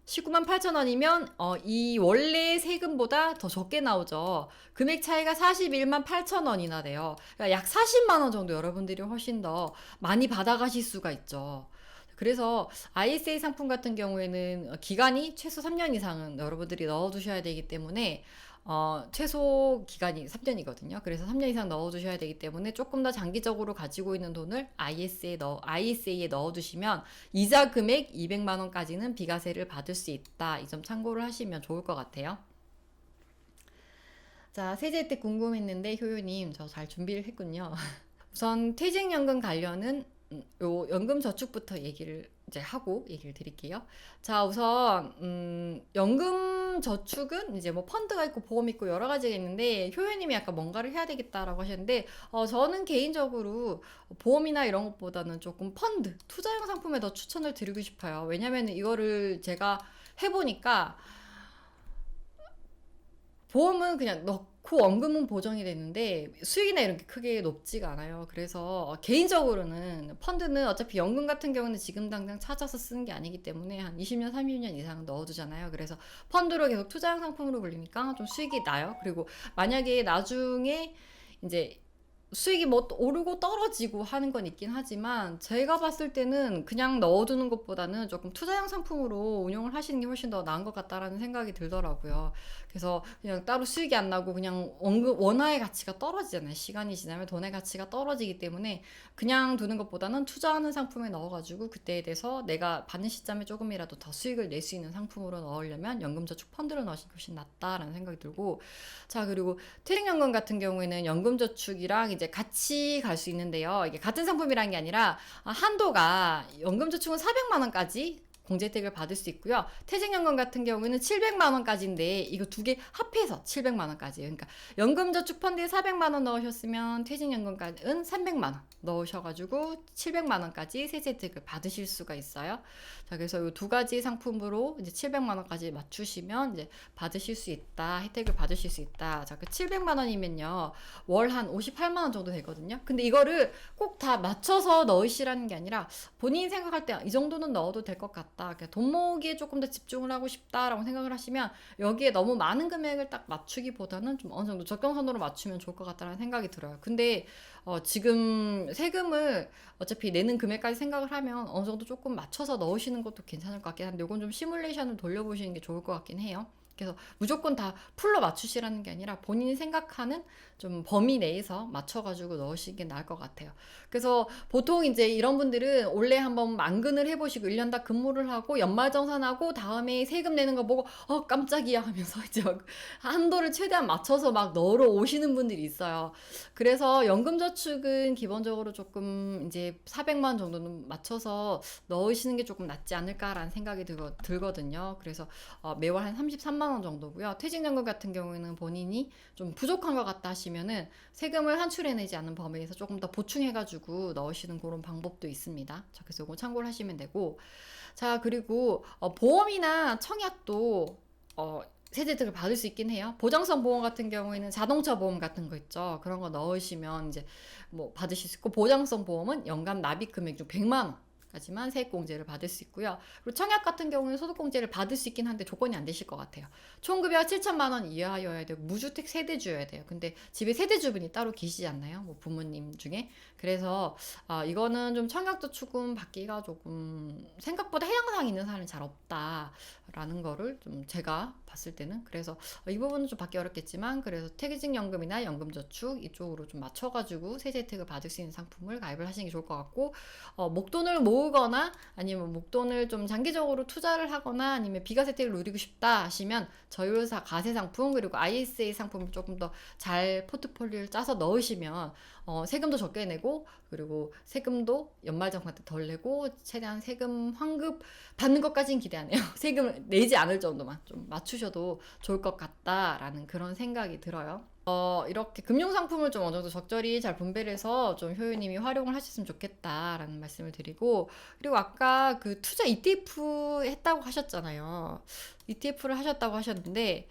19만 8천 원이면 이 원래 세금보다 더 적게 나오죠. 금액 차이가 41만 8천 원이나 돼요. 그러니까 약 40만 원 정도 여러분들이 훨씬 더 많이 받아가실 수가 있죠. 그래서 ISA 상품 같은 경우에는 기간이 최소 3년 이상은 여러분들이 넣어두셔야 되기 때문에 최소 기간이 3년이거든요. 그래서 3년 이상 넣어두셔야 되기 때문에 조금 더 장기적으로 가지고 있는 돈을 ISA에 넣어두시면 이자 금액 200만 원까지는 비과세를 받을 수 있다. 이 점 참고를 하시면 좋을 것 같아요. 자, 세제 혜택 궁금했는데 효요님 저 잘 준비를 했군요. 우선 퇴직연금 관련은 요 연금저축부터 얘기를 이제 하고 얘기를 드릴게요. 자, 우선 연금저축은 이제 뭐 펀드가 있고 보험 있고 여러 가지가 있는데 효연님이 약간 뭔가를 해야 되겠다라고 하셨는데 저는 개인적으로 보험이나 이런 것보다는 조금 펀드, 투자형 상품에 더 추천을 드리고 싶어요. 왜냐면 이거를 제가 해보니까 보험은 그냥 넣고 원금은 보정이 되는데 수익이나 이런 게 크게 높지가 않아요. 그래서 개인적으로는 펀드는 어차피 연금 같은 경우는 지금 당장 찾아서 쓰는 게 아니기 때문에 한 20년, 30년 이상 넣어두잖아요. 그래서 펀드로 계속 투자형 상품으로 불리니까 좀 수익이 나요. 그리고 만약에 나중에 이제 수익이 뭐 오르고 떨어지고 하는 건 있긴 하지만 제가 봤을 때는 그냥 넣어두는 것보다는 조금 투자형 상품으로 운용을 하시는 게 훨씬 더 나은 것 같다라는 생각이 들더라고요. 그래서 그냥 따로 수익이 안 나고 그냥 원화의 가치가 떨어지잖아요. 시간이 지나면 돈의 가치가 떨어지기 때문에 그냥 두는 것보다는 투자하는 상품에 넣어가지고 그때에 대해서 내가 받는 시점에 조금이라도 더 수익을 낼 수 있는 상품으로 넣으려면 연금저축 펀드로 넣으시는 게 훨씬 낫다라는 생각이 들고, 자, 그리고 퇴직연금 같은 경우에는 연금저축이랑 이제 같이 갈 수 있는데요. 이게 같은 상품이라는 게 아니라 한도가 연금저축은 400만 원까지 공제 혜택을 받을 수 있고요. 퇴직연금 같은 경우에는 700만 원까지인데 이거 두 개 합해서 700만 원까지예요. 그러니까 연금저축 펀드에 400만 원 넣으셨으면 퇴직연금까지는 300만 원 넣으셔가지고 700만 원까지 세제 혜택을 받으실 수가 있어요. 자, 그래서 이 두 가지 상품으로 이제 700만 원까지 맞추시면 이제 받으실 수 있다. 혜택을 받으실 수 있다. 자, 그 700만 원이면요. 월 한 58만 원 정도 되거든요. 근데 이거를 꼭 다 맞춰서 넣으시라는 게 아니라 본인이 생각할 때 이 정도는 넣어도 될 것 같다. 돈 모으기에 조금 더 집중을 하고 싶다라고 생각을 하시면 여기에 너무 많은 금액을 딱 맞추기보다는 좀 어느 정도 적정선으로 맞추면 좋을 것 같다는 생각이 들어요. 근데 지금 세금을 어차피 내는 금액까지 생각을 하면 어느 정도 조금 맞춰서 넣으시는 것도 괜찮을 것 같긴 한데 이건 좀 시뮬레이션을 돌려보시는 게 좋을 것 같긴 해요. 그래서 무조건 다 풀로 맞추시라는 게 아니라 본인이 생각하는 좀 범위 내에서 맞춰가지고 넣으시는 게 나을 것 같아요. 그래서 보통 이제 이런 분들은 올해 한번 만근을 해보시고 1년 다 근무를 하고 연말정산하고 다음에 세금 내는 거 보고 깜짝이야 하면서 이제 막 한도를 최대한 맞춰서 막 넣으러 오시는 분들이 있어요. 그래서 연금저축은 기본적으로 조금 이제 400만 원 정도는 맞춰서 넣으시는 게 조금 낫지 않을까라는 생각이 들거든요. 그래서 매월 한 33만 원 정도고요. 퇴직연금 같은 경우에는 본인이 좀 부족한 것 같다 하시면은 세금을 환출해내지 않은 범위에서 조금 더 보충해가지고 넣으시는 그런 방법도 있습니다. 자, 그래서 이거 참고를 하시면 되고, 자, 그리고 보험이나 청약도 세제 혜택을 받을 수 있긴 해요. 보장성 보험 같은 경우에는 자동차 보험 같은 거 있죠. 그런 거 넣으시면 이제 뭐 받으실 수 있고, 보장성 보험은 연간 납입 금액 중 100만 원 까지만 세액공제를 받을 수 있고요. 그리고 청약 같은 경우는 소득공제를 받을 수 있긴 한데 조건이 안 되실 것 같아요. 총급여가 7천만 원 이하여야 되고 무주택 세대주여야 돼요. 근데 집에 세대주분이 따로 계시지 않나요? 뭐 부모님 중에. 그래서 이거는 좀 청약저축은 받기가 조금 생각보다 해당사항 있는 사람이 잘 없다라는 거를 좀 제가 봤을 때는. 그래서 이 부분은 좀 받기 어렵겠지만 그래서 퇴직연금이나 연금저축 이쪽으로 좀 맞춰가지고 세제 혜택을 받을 수 있는 상품을 가입을 하시는 게 좋을 것 같고, 목돈을 모으거나 아니면 목돈을 좀 장기적으로 투자를 하거나 아니면 비과세 혜택을 누리고 싶다 하시면 저율사 가세 상품 그리고 ISA 상품을 조금 더 잘 포트폴리오를 짜서 넣으시면 세금도 적게 내고 그리고 세금도 연말정산 때 덜 내고 최대한 세금 환급 받는 것까지는 기대 안 해요. 세금을 내지 않을 정도만 좀 맞추셔도 좋을 것 같다라는 그런 생각이 들어요. 이렇게 금융상품을 좀 어느 정도 적절히 잘 분배를 해서 좀 효유님이 활용을 하셨으면 좋겠다라는 말씀을 드리고, 그리고 아까 그 투자 ETF 했다고 하셨잖아요. ETF를 하셨다고 하셨는데,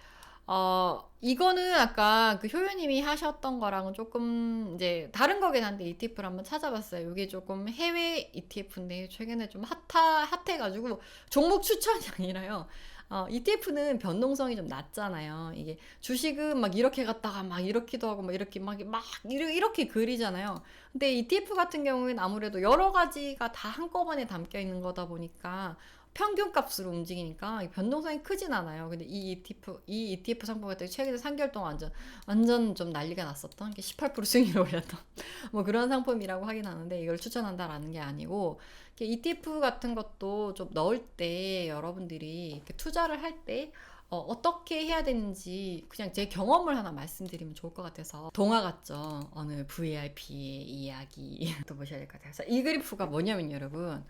이거는 아까 그 효유님이 하셨던 거랑은 조금 이제 다른 거긴 한데 ETF를 한번 찾아봤어요. 이게 조금 해외 ETF인데 최근에 좀 핫해가지고 종목 추천이 아니라요. ETF는 변동성이 좀 낮잖아요. 이게 주식은 막 이렇게 갔다가 막 이렇기도 하고 막 이렇게 그리잖아요. 근데 ETF 같은 경우에는 아무래도 여러 가지가 다 한꺼번에 담겨 있는 거다 보니까 평균값으로 움직이니까 변동성이 크진 않아요. 근데 이 ETF 상품 같은 게 최근에 3개월 동안 완전 좀 난리가 났었던 게 18% 수익률을 올렸던 뭐 그런 상품이라고 하긴 하는데 이걸 추천한다라는 게 아니고 ETF 같은 것도 좀 넣을 때 여러분들이 이렇게 투자를 할때 어떻게 해야 되는지 그냥 제 경험을 하나 말씀드리면 좋을 것 같아서 동화 같죠. 어느 VIP의 이야기 또 보셔야 될 것 같아요. 이 그래프가 뭐냐면 여러분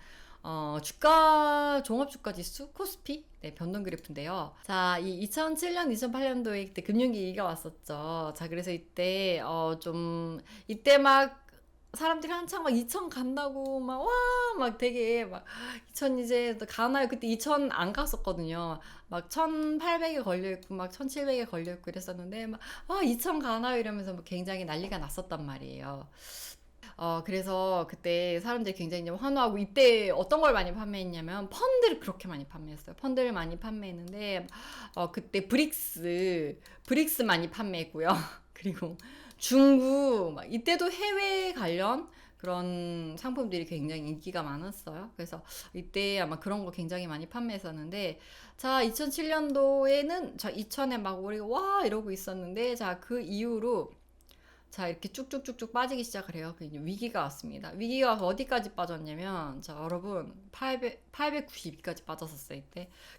주가 종합주가 지수 코스피 네, 변동 그래프인데요. 자, 이 2007년, 2008년도에 그때 금융위기가 왔었죠. 자, 그래서 이때 막 사람들이 한창 막 2000 간다고 막 와 막 되게 막 2000 이제 또 가나요? 그때 2000 안 갔었거든요. 막 1800에 걸려 있고 막 1700에 걸려 있고 이랬었는데 막 2000 가나요? 이러면서 뭐 굉장히 난리가 났었단 말이에요. 그래서 그때 사람들이 굉장히 좀 환호하고 이때 어떤 걸 많이 판매했냐면 펀드를 그렇게 많이 판매했어요. 펀드를 많이 판매했는데 그때 브릭스 많이 판매했고요. 그리고 중국 막 이때도 해외 관련 그런 상품들이 굉장히 인기가 많았어요. 그래서 이때 아마 그런 거 굉장히 많이 판매했었는데 자 2007년도에는 자 2000에 막 우리가 와 이러고 있었는데 자 그 이후로 자 이렇게 쭉쭉쭉쭉 빠지기 시작을 해요. 그 위기가 왔습니다. 위기가 와서 어디까지 빠졌냐면 자 여러분 892까지 빠졌었어요.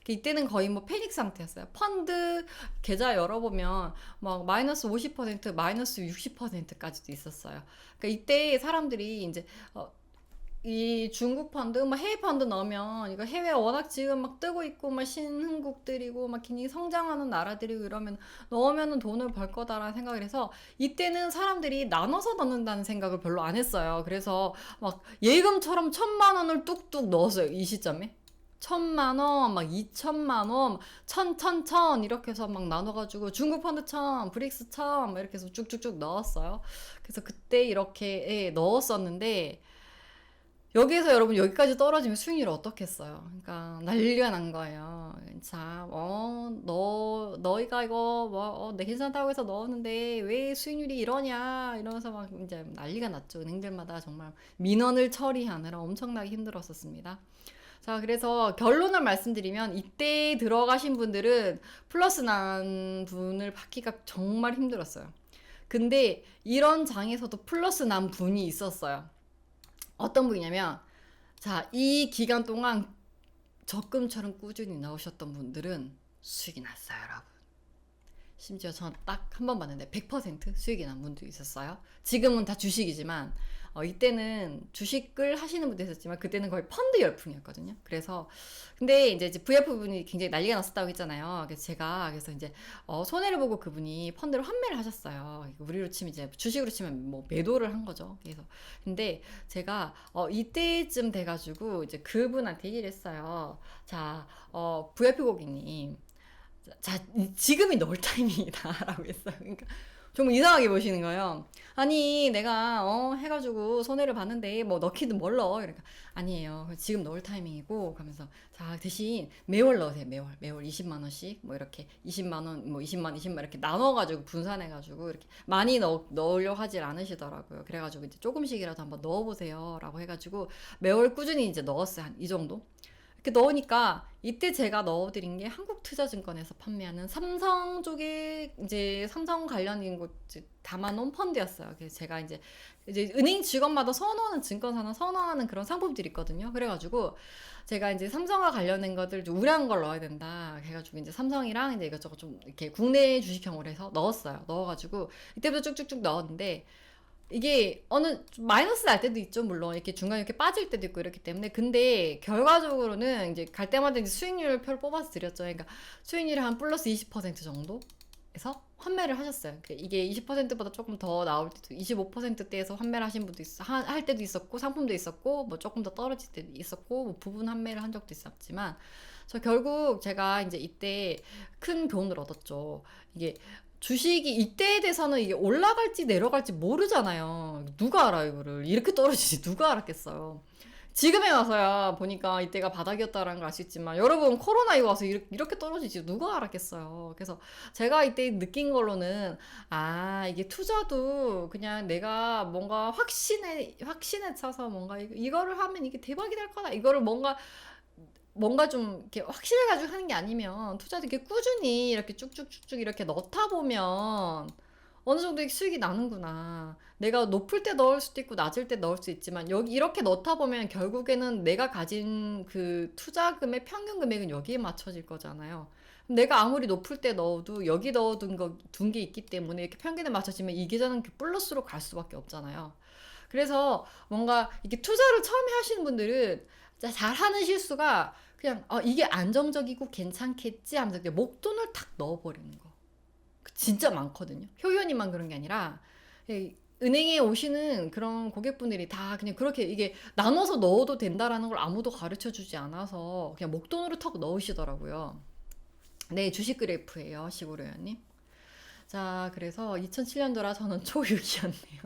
이때는 거의 뭐 패닉 상태였어요. 펀드 계좌 열어보면 막 마이너스 50% 마이너스 60%까지도 있었어요. 그러니까 이때 사람들이 이제 이 중국 펀드, 뭐 해외 펀드 넣으면 이거 해외 워낙 지금 막 뜨고 있고 막 신흥국들이고 막 굉장히 성장하는 나라들이고 이러면 넣으면은 돈을 벌 거다라는 생각을 해서 이때는 사람들이 나눠서 넣는다는 생각을 별로 안 했어요. 그래서 막 예금처럼 1000만 원을 뚝뚝 넣었어요. 이 시점에. 1000만 원, 막 2천만 원, 천 이렇게 해서 막 나눠가지고 중국 펀드 브릭스 이렇게 해서 쭉쭉쭉 넣었어요. 그래서 그때 이렇게 넣었었는데 여기에서 여러분 여기까지 떨어지면 수익률 어떻겠어요? 그러니까 난리가 난 거예요. 자, 너희가 이거 내 괜찮다고 해서 넣었는데 왜 수익률이 이러냐 이러면서 막 이제 난리가 났죠. 은행들마다 정말 민원을 처리하느라 엄청나게 힘들었었습니다. 자, 그래서 결론을 말씀드리면 이때 들어가신 분들은 플러스 난 분을 받기가 정말 힘들었어요. 근데 이런 장에서도 플러스 난 분이 있었어요. 어떤 분이냐면 자, 이 기간 동안 적금처럼 꾸준히 넣으셨던 분들은 수익이 났어요, 여러분. 심지어 전 딱 한 번 봤는데 100% 수익이 난 분도 있었어요. 지금은 다 주식이지만 이때는 주식을 하시는 분도 있었지만 그때는 거의 펀드 열풍이었거든요. 그래서 근데 이제 VF분이 굉장히 난리가 났었다고 했잖아요. 그래서 이제 손해를 보고 그분이 펀드를 환매를 하셨어요. 우리로 치면 이제 주식으로 치면 뭐 매도를 한 거죠. 그래서 근데 제가 이때쯤 돼가지고 이제 그분한테 얘기를 했어요. 자, VIP 고객님. 자, 지금이 넣을 타이밍이다라고 했어요. 그러니까 좀 이상하게 보시는 거예요. 아니, 내가 해가지고 손해를 봤는데 뭐 넣기든 뭘 넣어? 그러니까 아니에요. 지금 넣을 타이밍이고 그러면서 자 대신 매월 넣으세요. 매월 20만 원씩 뭐 이렇게 20만 원, 뭐 20만 이렇게 나눠가지고 분산해가지고 이렇게 많이 넣으려고 하질 않으시더라고요. 그래가지고 이제 조금씩이라도 한번 넣어보세요라고 해가지고 매월 꾸준히 이제 넣었어요. 한 이 정도. 이렇게 넣으니까 이때 제가 넣어드린 게 한국투자증권에서 판매하는 삼성 쪽에 이제 삼성 관련인 곳 담아놓은 펀드였어요. 그래서 제가 이제 은행 직원마다 선호하는 증권사나 선호하는 그런 상품들이 있거든요. 그래가지고 제가 이제 삼성과 관련된 것들 좀 우량한 걸 넣어야 된다. 해가지고 이제 삼성이랑 이제 이것저것 좀 이렇게 국내 주식형으로 해서 넣었어요. 넣어가지고 이때부터 쭉쭉쭉 넣었는데 이게 마이너스 날 때도 있죠. 물론 이렇게 중간에 이렇게 빠질 때도 있고 이렇기 때문에 근데 결과적으로는 이제 갈 때마다 이제 수익률 표를 뽑아서 드렸죠. 그러니까 수익률이 한 플러스 20% 정도에서 환매를 하셨어요. 그러니까 이게 20%보다 조금 더 나올 때도 25%대에서 환매를 하신 분도 할 때도 있었고 상품도 있었고 뭐 조금 더 떨어질 때도 있었고 뭐 부분 환매를 한 적도 있었지만 저 결국 제가 이제 이때 큰 교훈을 얻었죠. 이게 주식이 이때에 대해서는 이게 올라갈지 내려갈지 모르잖아요. 누가 알아요, 이거를. 이렇게 떨어지지 누가 알았겠어요. 지금에 와서야 보니까 이때가 바닥이었다라는 걸 알 수 있지만 여러분 코로나19 와서 이렇게 떨어지지 누가 알았겠어요. 그래서 제가 이때 느낀 걸로는 이게 투자도 그냥 내가 뭔가 확신에 차서 뭔가 이거를 하면 이게 대박이 될 거다. 이거를 뭔가 뭔가 좀 이렇게 확신을 가지고 하는 게 아니면 투자도 이렇게 꾸준히 이렇게 쭉쭉쭉쭉 이렇게 넣다 보면 어느 정도 수익이 나는구나. 내가 높을 때 넣을 수도 있고 낮을 때 넣을 수 있지만 여기 이렇게 넣다 보면 결국에는 내가 가진 그 투자금의 평균 금액은 여기에 맞춰질 거잖아요. 내가 아무리 높을 때 넣어도 여기 넣어둔 둔 게 있기 때문에 이렇게 평균에 맞춰지면 이 계좌는 플러스로 갈 수밖에 없잖아요. 그래서 뭔가 이렇게 투자를 처음에 하시는 분들은 잘 하는 실수가 그냥 이게 안정적이고 괜찮겠지 하면서 그냥 목돈을 탁 넣어버리는 거. 진짜 많거든요. 효연이만 그런 게 아니라 은행에 오시는 그런 고객분들이 다 그냥 그렇게 이게 나눠서 넣어도 된다라는 걸 아무도 가르쳐 주지 않아서 그냥 목돈으로 턱 넣으시더라고요. 네, 주식 그래프예요, 시골회원님. 자, 그래서 2007년도라 저는 초육이었네요.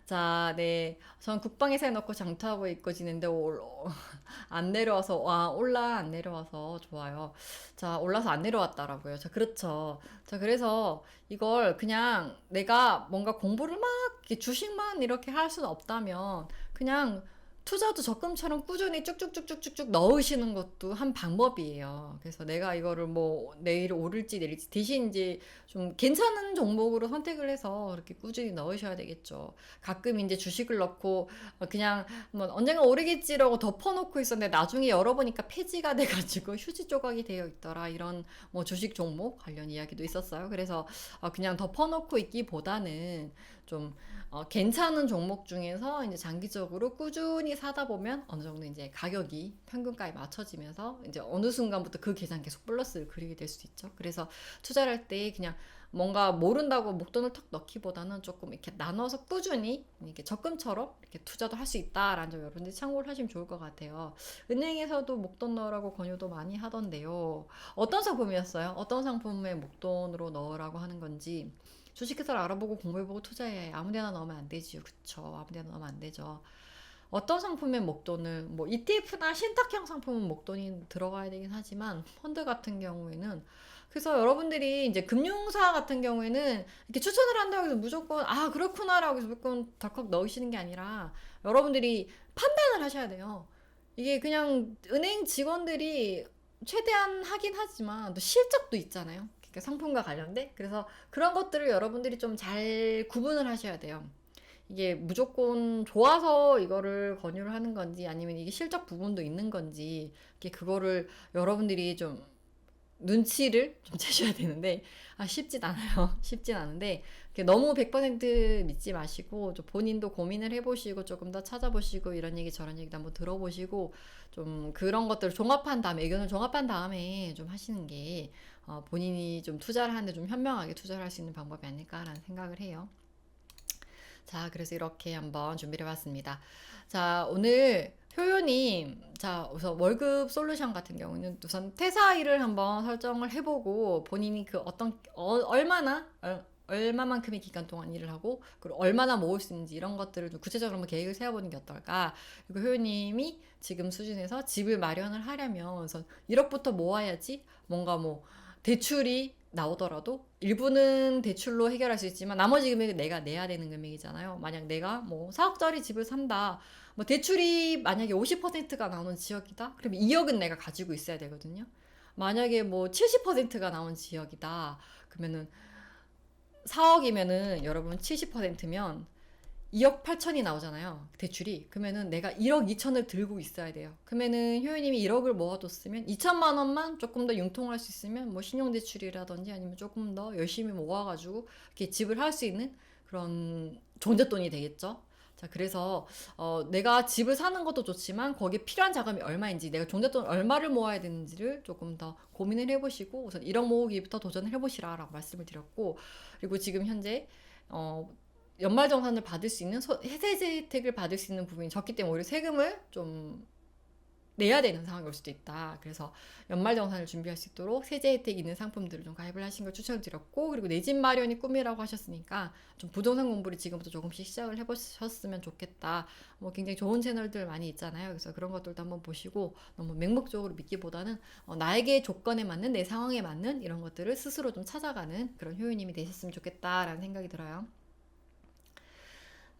자, 네. 전 국방회사에 넣고 장투하고 있고 지는데 안 내려와서 올라 안 내려와서 좋아요. 자, 올라서 안 내려왔다라고요. 자, 그렇죠. 자, 그래서 이걸 그냥 내가 뭔가 공부를 막 이렇게 주식만 이렇게 할 수는 없다면 그냥 투자도 적금처럼 꾸준히 쭉쭉쭉쭉쭉쭉 넣으시는 것도 한 방법이에요. 그래서 내가 이거를 뭐 내일 오를지 내릴지 대신 이제 좀 괜찮은 종목으로 선택을 해서 그렇게 꾸준히 넣으셔야 되겠죠. 가끔 이제 주식을 넣고 그냥 뭐 언젠가 오르겠지라고 덮어놓고 있었는데 나중에 열어보니까 폐지가 돼가지고 휴지 조각이 되어 있더라. 이런 뭐 주식 종목 관련 이야기도 있었어요. 그래서 그냥 덮어놓고 있기보다는 좀 괜찮은 종목 중에서 이제 장기적으로 꾸준히 사다 보면 어느 정도 이제 가격이 평균가에 맞춰지면서 이제 어느 순간부터 그 계산 계속 플러스를 그리게 될 수도 있죠. 그래서 투자를 할 때 그냥 뭔가 모른다고 목돈을 턱 넣기보다는 조금 이렇게 나눠서 꾸준히 이렇게 적금처럼 이렇게 투자도 할 수 있다라는 점 여러분들이 참고를 하시면 좋을 것 같아요. 은행에서도 목돈 넣으라고 권유도 많이 하던데요. 어떤 상품이었어요? 어떤 상품에 목돈으로 넣으라고 하는 건지 주식회사를 알아보고 공부해보고 투자해. 아무데나 넣으면 안 되지요. 그쵸? 아무데나 넣으면 안 되죠. 어떤 상품의 목돈을 뭐 ETF나 신탁형 상품은 목돈이 들어가야 되긴 하지만 펀드 같은 경우에는 그래서 여러분들이 이제 금융사 같은 경우에는 이렇게 추천을 한다고 해서 무조건 그렇구나라고 해서 무조건 덜컥 넣으시는 게 아니라 여러분들이 판단을 하셔야 돼요. 이게 그냥 은행 직원들이 최대한 하긴 하지만 또 실적도 있잖아요. 그러니까 상품과 관련된. 그래서 그런 것들을 여러분들이 좀 잘 구분을 하셔야 돼요. 이게 무조건 좋아서 이거를 권유를 하는 건지 아니면 이게 실적 부분도 있는 건지 그거를 여러분들이 좀 눈치를 좀 채셔야 되는데 쉽진 않아요. 쉽진 않은데 너무 100% 믿지 마시고 좀 본인도 고민을 해보시고 조금 더 찾아보시고 이런 얘기 저런 얘기도 한번 들어보시고 좀 그런 것들을 종합한 다음에 의견을 종합한 다음에 좀 하시는 게 본인이 좀 투자를 하는데 좀 현명하게 투자를 할 수 있는 방법이 아닐까라는 생각을 해요. 자, 그래서 이렇게 한번 준비를 해봤습니다. 자, 오늘 효요님, 자, 우선 월급 솔루션 같은 경우는 우선 퇴사일을 한번 설정을 해보고 본인이 그 얼마만큼의 기간 동안 일을 하고 그리고 얼마나 모을 수 있는지 이런 것들을 좀 구체적으로 한번 계획을 세워보는 게 어떨까. 그리고 효요님이 지금 수준에서 집을 마련을 하려면 우선 1억부터 모아야지 뭔가 뭐 대출이 나오더라도 일부는 대출로 해결할 수 있지만 나머지 금액은 내가 내야 되는 금액이잖아요. 만약 내가 뭐 4억짜리 집을 산다. 뭐 대출이 만약에 50%가 나오는 지역이다. 그러면 2억은 내가 가지고 있어야 되거든요. 만약에 뭐 70%가 나온 지역이다. 그러면은 4억이면은 여러분 70%면 2억 8천이 나오잖아요. 대출이. 그러면은 내가 1억 2천을 들고 있어야 돼요. 그러면은 효연님이 1억을 모아뒀으면 2천만 원만 조금 더 융통할 수 있으면 뭐 신용대출이라든지 아니면 조금 더 열심히 모아가지고 이렇게 집을 할 수 있는 그런 종잣돈이 되겠죠. 자, 그래서 내가 집을 사는 것도 좋지만 거기에 필요한 자금이 얼마인지 내가 종잣돈 얼마를 모아야 되는지를 조금 더 고민을 해보시고 우선 1억 모으기부터 도전을 해보시라라고 말씀을 드렸고 그리고 지금 현재 연말정산을 받을 수 있는 세제 혜택을 받을 수 있는 부분이 적기 때문에 오히려 세금을 좀 내야 되는 상황이 올 수도 있다. 그래서 연말정산을 준비할 수 있도록 세제 혜택이 있는 상품들을 좀 가입을 하신 걸 추천드렸고 그리고 내 집 마련이 꿈이라고 하셨으니까 좀 부동산 공부를 지금부터 조금씩 시작을 해보셨으면 좋겠다. 뭐 굉장히 좋은 채널들 많이 있잖아요. 그래서 그런 것들도 한번 보시고 너무 맹목적으로 믿기보다는 나에게 조건에 맞는 내 상황에 맞는 이런 것들을 스스로 좀 찾아가는 그런 효유님이 되셨으면 좋겠다라는 생각이 들어요.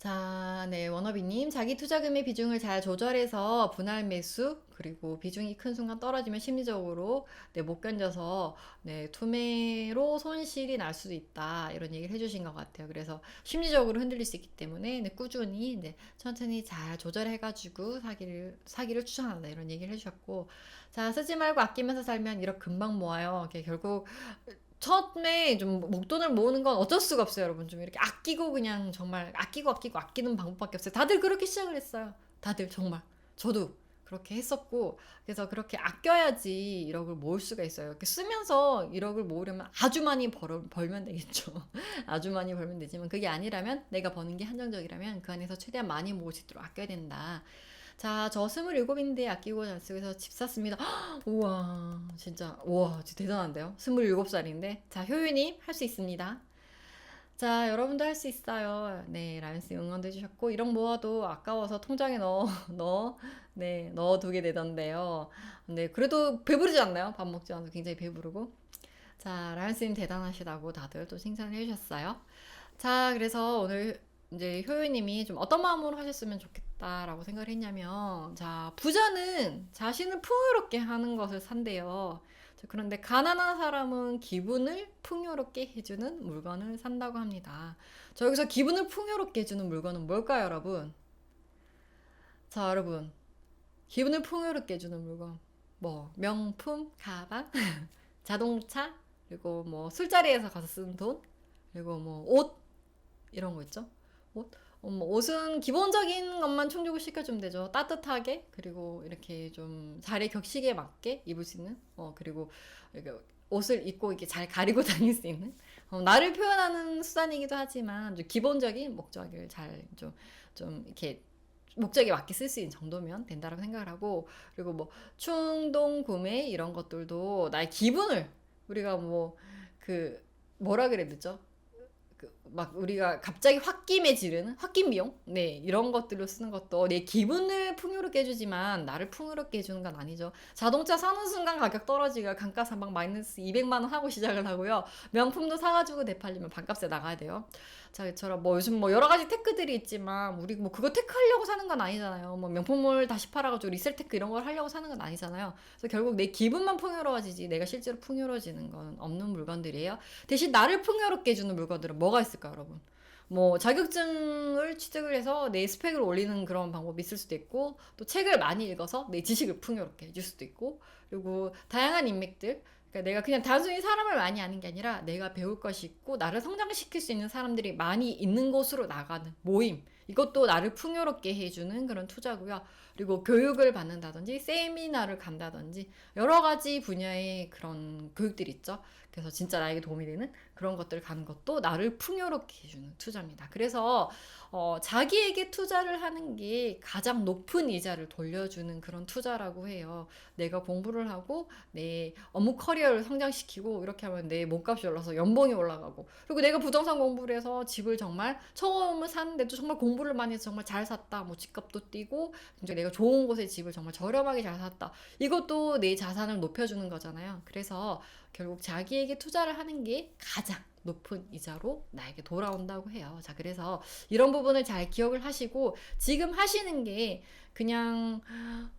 자, 네, 워너비님. 자기 투자금의 비중을 잘 조절해서 분할 매수, 그리고 비중이 큰 순간 떨어지면 심리적으로 네, 못 견뎌서 네, 투매로 손실이 날 수도 있다. 이런 얘기를 해주신 것 같아요. 그래서 심리적으로 흔들릴 수 있기 때문에 네, 꾸준히 네, 천천히 잘 조절해가지고 사기를 추천한다. 이런 얘기를 해주셨고. 자, 쓰지 말고 아끼면서 살면 1억 금방 모아요. 이렇게 결국 처음에 좀 목돈을 모으는 건 어쩔 수가 없어요, 여러분. 좀 이렇게 아끼고 그냥 정말 아끼고 아끼는 방법밖에 없어요. 다들 그렇게 시작을 했어요. 다들 정말. 저도 그렇게 했었고, 그래서 그렇게 아껴야지 1억을 모을 수가 있어요. 이렇게 쓰면서 1억을 모으려면 아주 많이 벌면 되겠죠. 아주 많이 벌면 되지만 그게 아니라면 내가 버는 게 한정적이라면 그 안에서 최대한 많이 모을 수 있도록 아껴야 된다. 자, 저 27인데 아끼고 잘 쓰고 해서 집 샀습니다. 우와, 진짜, 우와, 진짜 대단한데요? 27살인데. 자, 효유님, 할 수 있습니다. 자, 여러분도 할 수 있어요. 네, 라면스 응원도 해주셨고, 1억 모아도 아까워서 통장에 네, 넣어두게 되던데요. 네, 그래도 배부르지 않나요? 밥 먹지 않아도 굉장히 배부르고. 자, 라면스님 대단하시다고 다들 또 칭찬을 해주셨어요. 자, 그래서 오늘 이제 효유님이 좀 어떤 마음으로 하셨으면 좋겠다라고 생각을 했냐면, 자, 부자는 자신을 풍요롭게 하는 것을 산대요. 자, 그런데 가난한 사람은 기분을 풍요롭게 해주는 물건을 산다고 합니다. 자, 여기서 기분을 풍요롭게 해주는 물건은 뭘까요, 여러분? 자, 여러분. 기분을 풍요롭게 해주는 물건. 뭐, 명품, 가방, 자동차, 그리고 뭐, 술자리에서 가서 쓰는 돈, 그리고 뭐, 옷, 이런 거 있죠? 옷? 뭐 옷은 기본적인 것만 충족을 시켜주면 되죠. 따뜻하게, 그리고 이렇게 좀 자리 격식에 맞게 입을 수 있는, 그리고 이렇게 옷을 입고 이렇게 잘 가리고 다닐 수 있는, 나를 표현하는 수단이기도 하지만, 좀 기본적인 목적을 좀 이렇게 목적에 맞게 쓸 수 있는 정도면 된다고 생각을 하고, 그리고 뭐 충동 구매 이런 것들도 나의 기분을 우리가 뭐 그 뭐라 그래야 되죠? 막 우리가 갑자기 홧김에 지르는 홧김 비용? 네, 이런 것들로 쓰는 것도 내 기분을 풍요롭게 해주지만 나를 풍요롭게 해주는 건 아니죠. 자동차 사는 순간 가격 떨어지가 감가상각 마이너스 200만 원 하고 시작을 하고요. 명품도 사가지고 되팔리면 반값에 나가야 돼요. 자, 이처럼 뭐 요즘 뭐 여러 가지 테크들이 있지만 우리 뭐 그거 테크하려고 사는 건 아니잖아요. 뭐 명품을 다시 팔아가지고 리셀 테크 이런 걸 하려고 사는 건 아니잖아요. 그래서 결국 내 기분만 풍요로워지지 내가 실제로 풍요로워지는 건 없는 물건들이에요. 대신 나를 풍요롭게 해주는 물건들은 뭐가 있을까요, 여러분? 뭐 자격증을 취득을 해서 내 스펙을 올리는 그런 방법이 있을 수도 있고, 또 책을 많이 읽어서 내 지식을 풍요롭게 해줄 수도 있고, 그리고 다양한 인맥들, 그러니까 내가 그냥 단순히 사람을 많이 아는 게 아니라 내가 배울 것이 있고 나를 성장시킬 수 있는 사람들이 많이 있는 곳으로 나가는 모임, 이것도 나를 풍요롭게 해주는 그런 투자고요. 그리고 교육을 받는다든지 세미나를 간다든지 여러 가지 분야의 그런 교육들이 있죠. 그래서 진짜 나에게 도움이 되는 그런 것들을 가는 것도 나를 풍요롭게 해주는 투자입니다. 그래서 자기에게 투자를 하는 게 가장 높은 이자를 돌려주는 그런 투자라고 해요. 내가 공부를 하고 내 업무 커리어를 성장시키고 이렇게 하면 내 몸값이 올라서 연봉이 올라가고, 그리고 내가 부동산 공부를 해서 집을 정말 처음을 샀는데도 정말 공부를 많이 해서 정말 잘 샀다. 뭐 집값도 뛰고 굉장히 내가 좋은 곳에 집을 정말 저렴하게 잘 샀다. 이것도 내 자산을 높여주는 거잖아요. 그래서 결국 자기에게 투자를 하는 게 가장 높은 이자로 나에게 돌아온다고 해요. 자, 그래서 이런 부분을 잘 기억을 하시고 지금 하시는 게 그냥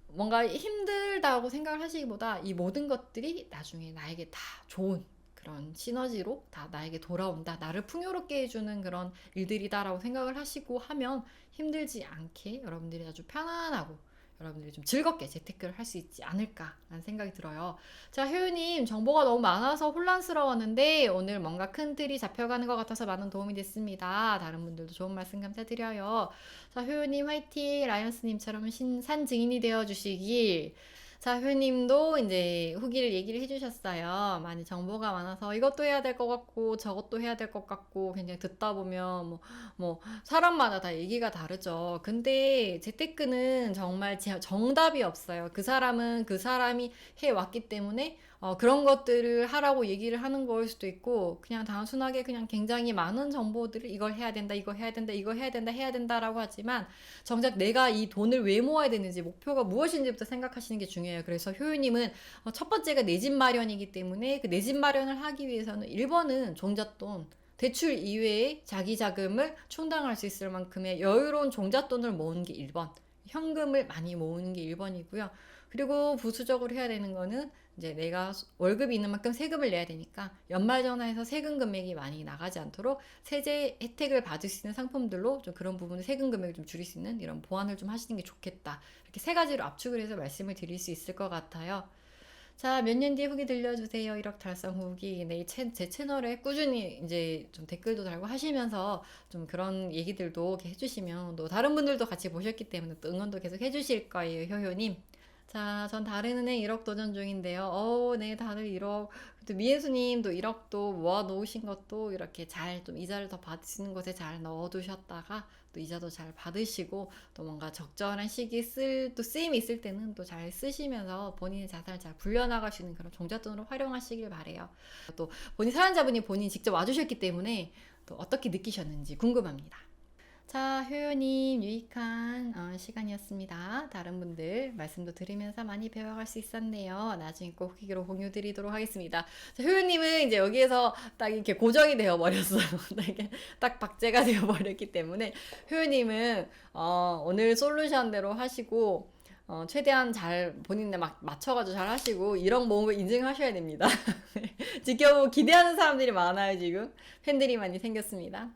뭔가 힘들다고 생각을 하시기보다 이 모든 것들이 나중에 나에게 다 좋은 그런 시너지로 다 나에게 돌아온다. 나를 풍요롭게 해주는 그런 일들이다라고 생각을 하시고 하면 힘들지 않게 여러분들이 아주 편안하고 여러분들이 좀 즐겁게 재테크를 할 수 있지 않을까라는 생각이 들어요. 자, 효유님 정보가 너무 많아서 혼란스러웠는데 오늘 뭔가 큰 틀이 잡혀가는 것 같아서 많은 도움이 됐습니다. 다른 분들도 좋은 말씀 감사드려요. 자, 효유님 화이팅! 라이언스님처럼 신산 증인이 되어주시길. 자, 효님도 이제 후기를 얘기를 해주셨어요. 많이 정보가 많아서 이것도 해야 될 것 같고 저것도 해야 될 것 같고 굉장히 듣다 보면 뭐 사람마다 다 얘기가 다르죠. 근데 재테크는 정말 정답이 없어요. 그 사람은 그 사람이 해왔기 때문에 그런 것들을 하라고 얘기를 하는 거일 수도 있고, 그냥 단순하게 그냥 굉장히 많은 정보들을 이걸 해야 된다, 이거 해야 된다, 이거 해야 된다, 해야 된다라고 하지만 정작 내가 이 돈을 왜 모아야 되는지 목표가 무엇인지부터 생각하시는 게 중요해요. 그래서 효유님은 첫 번째가 내 집 마련이기 때문에 그 내 집 마련을 하기 위해서는 1번은 종잣돈 대출 이외에 자기 자금을 충당할 수 있을 만큼의 여유로운 종잣돈을 모으는 게 1번. 현금을 많이 모으는 게 1번이고요. 그리고 부수적으로 해야 되는 거는 이제 내가 월급이 있는 만큼 세금을 내야 되니까 연말정산에서 세금 금액이 많이 나가지 않도록 세제 혜택을 받을 수 있는 상품들로 좀 그런 부분을 세금 금액을 좀 줄일 수 있는 이런 보완을 좀 하시는 게 좋겠다. 이렇게 세 가지로 압축을 해서 말씀을 드릴 수 있을 것 같아요. 자, 몇 년 뒤에 후기 들려주세요. 1억 달성 후기. 네, 제 채널에 꾸준히 이제 좀 댓글도 달고 하시면서 좀 그런 얘기들도 이렇게 해주시면 또 다른 분들도 같이 보셨기 때문에 또 응원도 계속 해주실 거예요, 효효님. 자, 전 다른 은행 1억 도전 중인데요. 네, 다들 1억. 또 미애수님도 1억도 모아 놓으신 것도 이렇게 잘 좀 이자를 더 받을 수 있는 곳에 잘 넣어두셨다가 또 이자도 잘 받으시고 또 뭔가 적절한 시기에 또 쓰임이 있을 때는 또 잘 쓰시면서 본인의 자산을 잘 불려나갈 수 있는 그런 종잣돈으로 활용하시길 바래요. 또 본인 사연자분이 본인이 직접 와주셨기 때문에 또 어떻게 느끼셨는지 궁금합니다. 자, 효요님 유익한 시간이었습니다. 다른 분들 말씀도 들으면서 많이 배워갈 수 있었네요. 나중에 꼭 후기로 공유드리도록 하겠습니다. 자, 효요님은 이제 여기에서 딱 이렇게 고정이 되어 버렸어요. 딱 박제가 되어 버렸기 때문에 효요님은 오늘 솔루션대로 하시고 최대한 잘 본인에 맞춰가지고 잘 하시고 1억 모으고 인증하셔야 됩니다. 지켜보고 기대하는 사람들이 많아요, 지금. 팬들이 많이 생겼습니다.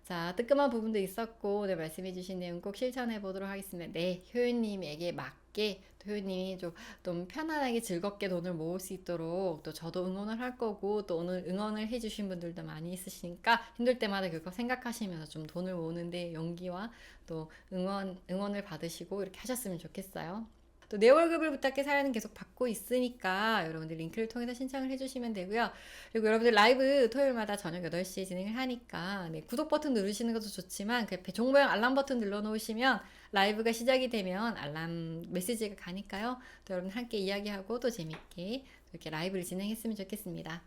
자, 뜨끔한 부분도 있었고, 네, 말씀해주신 내용 꼭 실천해 보도록 하겠습니다. 네, 효연님에게 맞게, 또 효연님이 좀 편안하게 즐겁게 돈을 모을 수 있도록 또 저도 응원을 할 거고, 또 오늘 응원을 해주신 분들도 많이 있으시니까 힘들 때마다 그거 생각하시면서 좀 돈을 모으는데 용기와 또 응원을 받으시고 이렇게 하셨으면 좋겠어요. 또 내 월급을 부탁해 사연은 계속 받고 있으니까 여러분들 링크를 통해서 신청을 해주시면 되고요. 그리고 여러분들 라이브 토요일마다 저녁 8시에 진행을 하니까 네, 구독 버튼 누르시는 것도 좋지만 그 종 모양 알람 버튼 눌러놓으시면 라이브가 시작이 되면 알람 메시지가 가니까요. 또 여러분 함께 이야기하고 또 재밌게 이렇게 라이브를 진행했으면 좋겠습니다.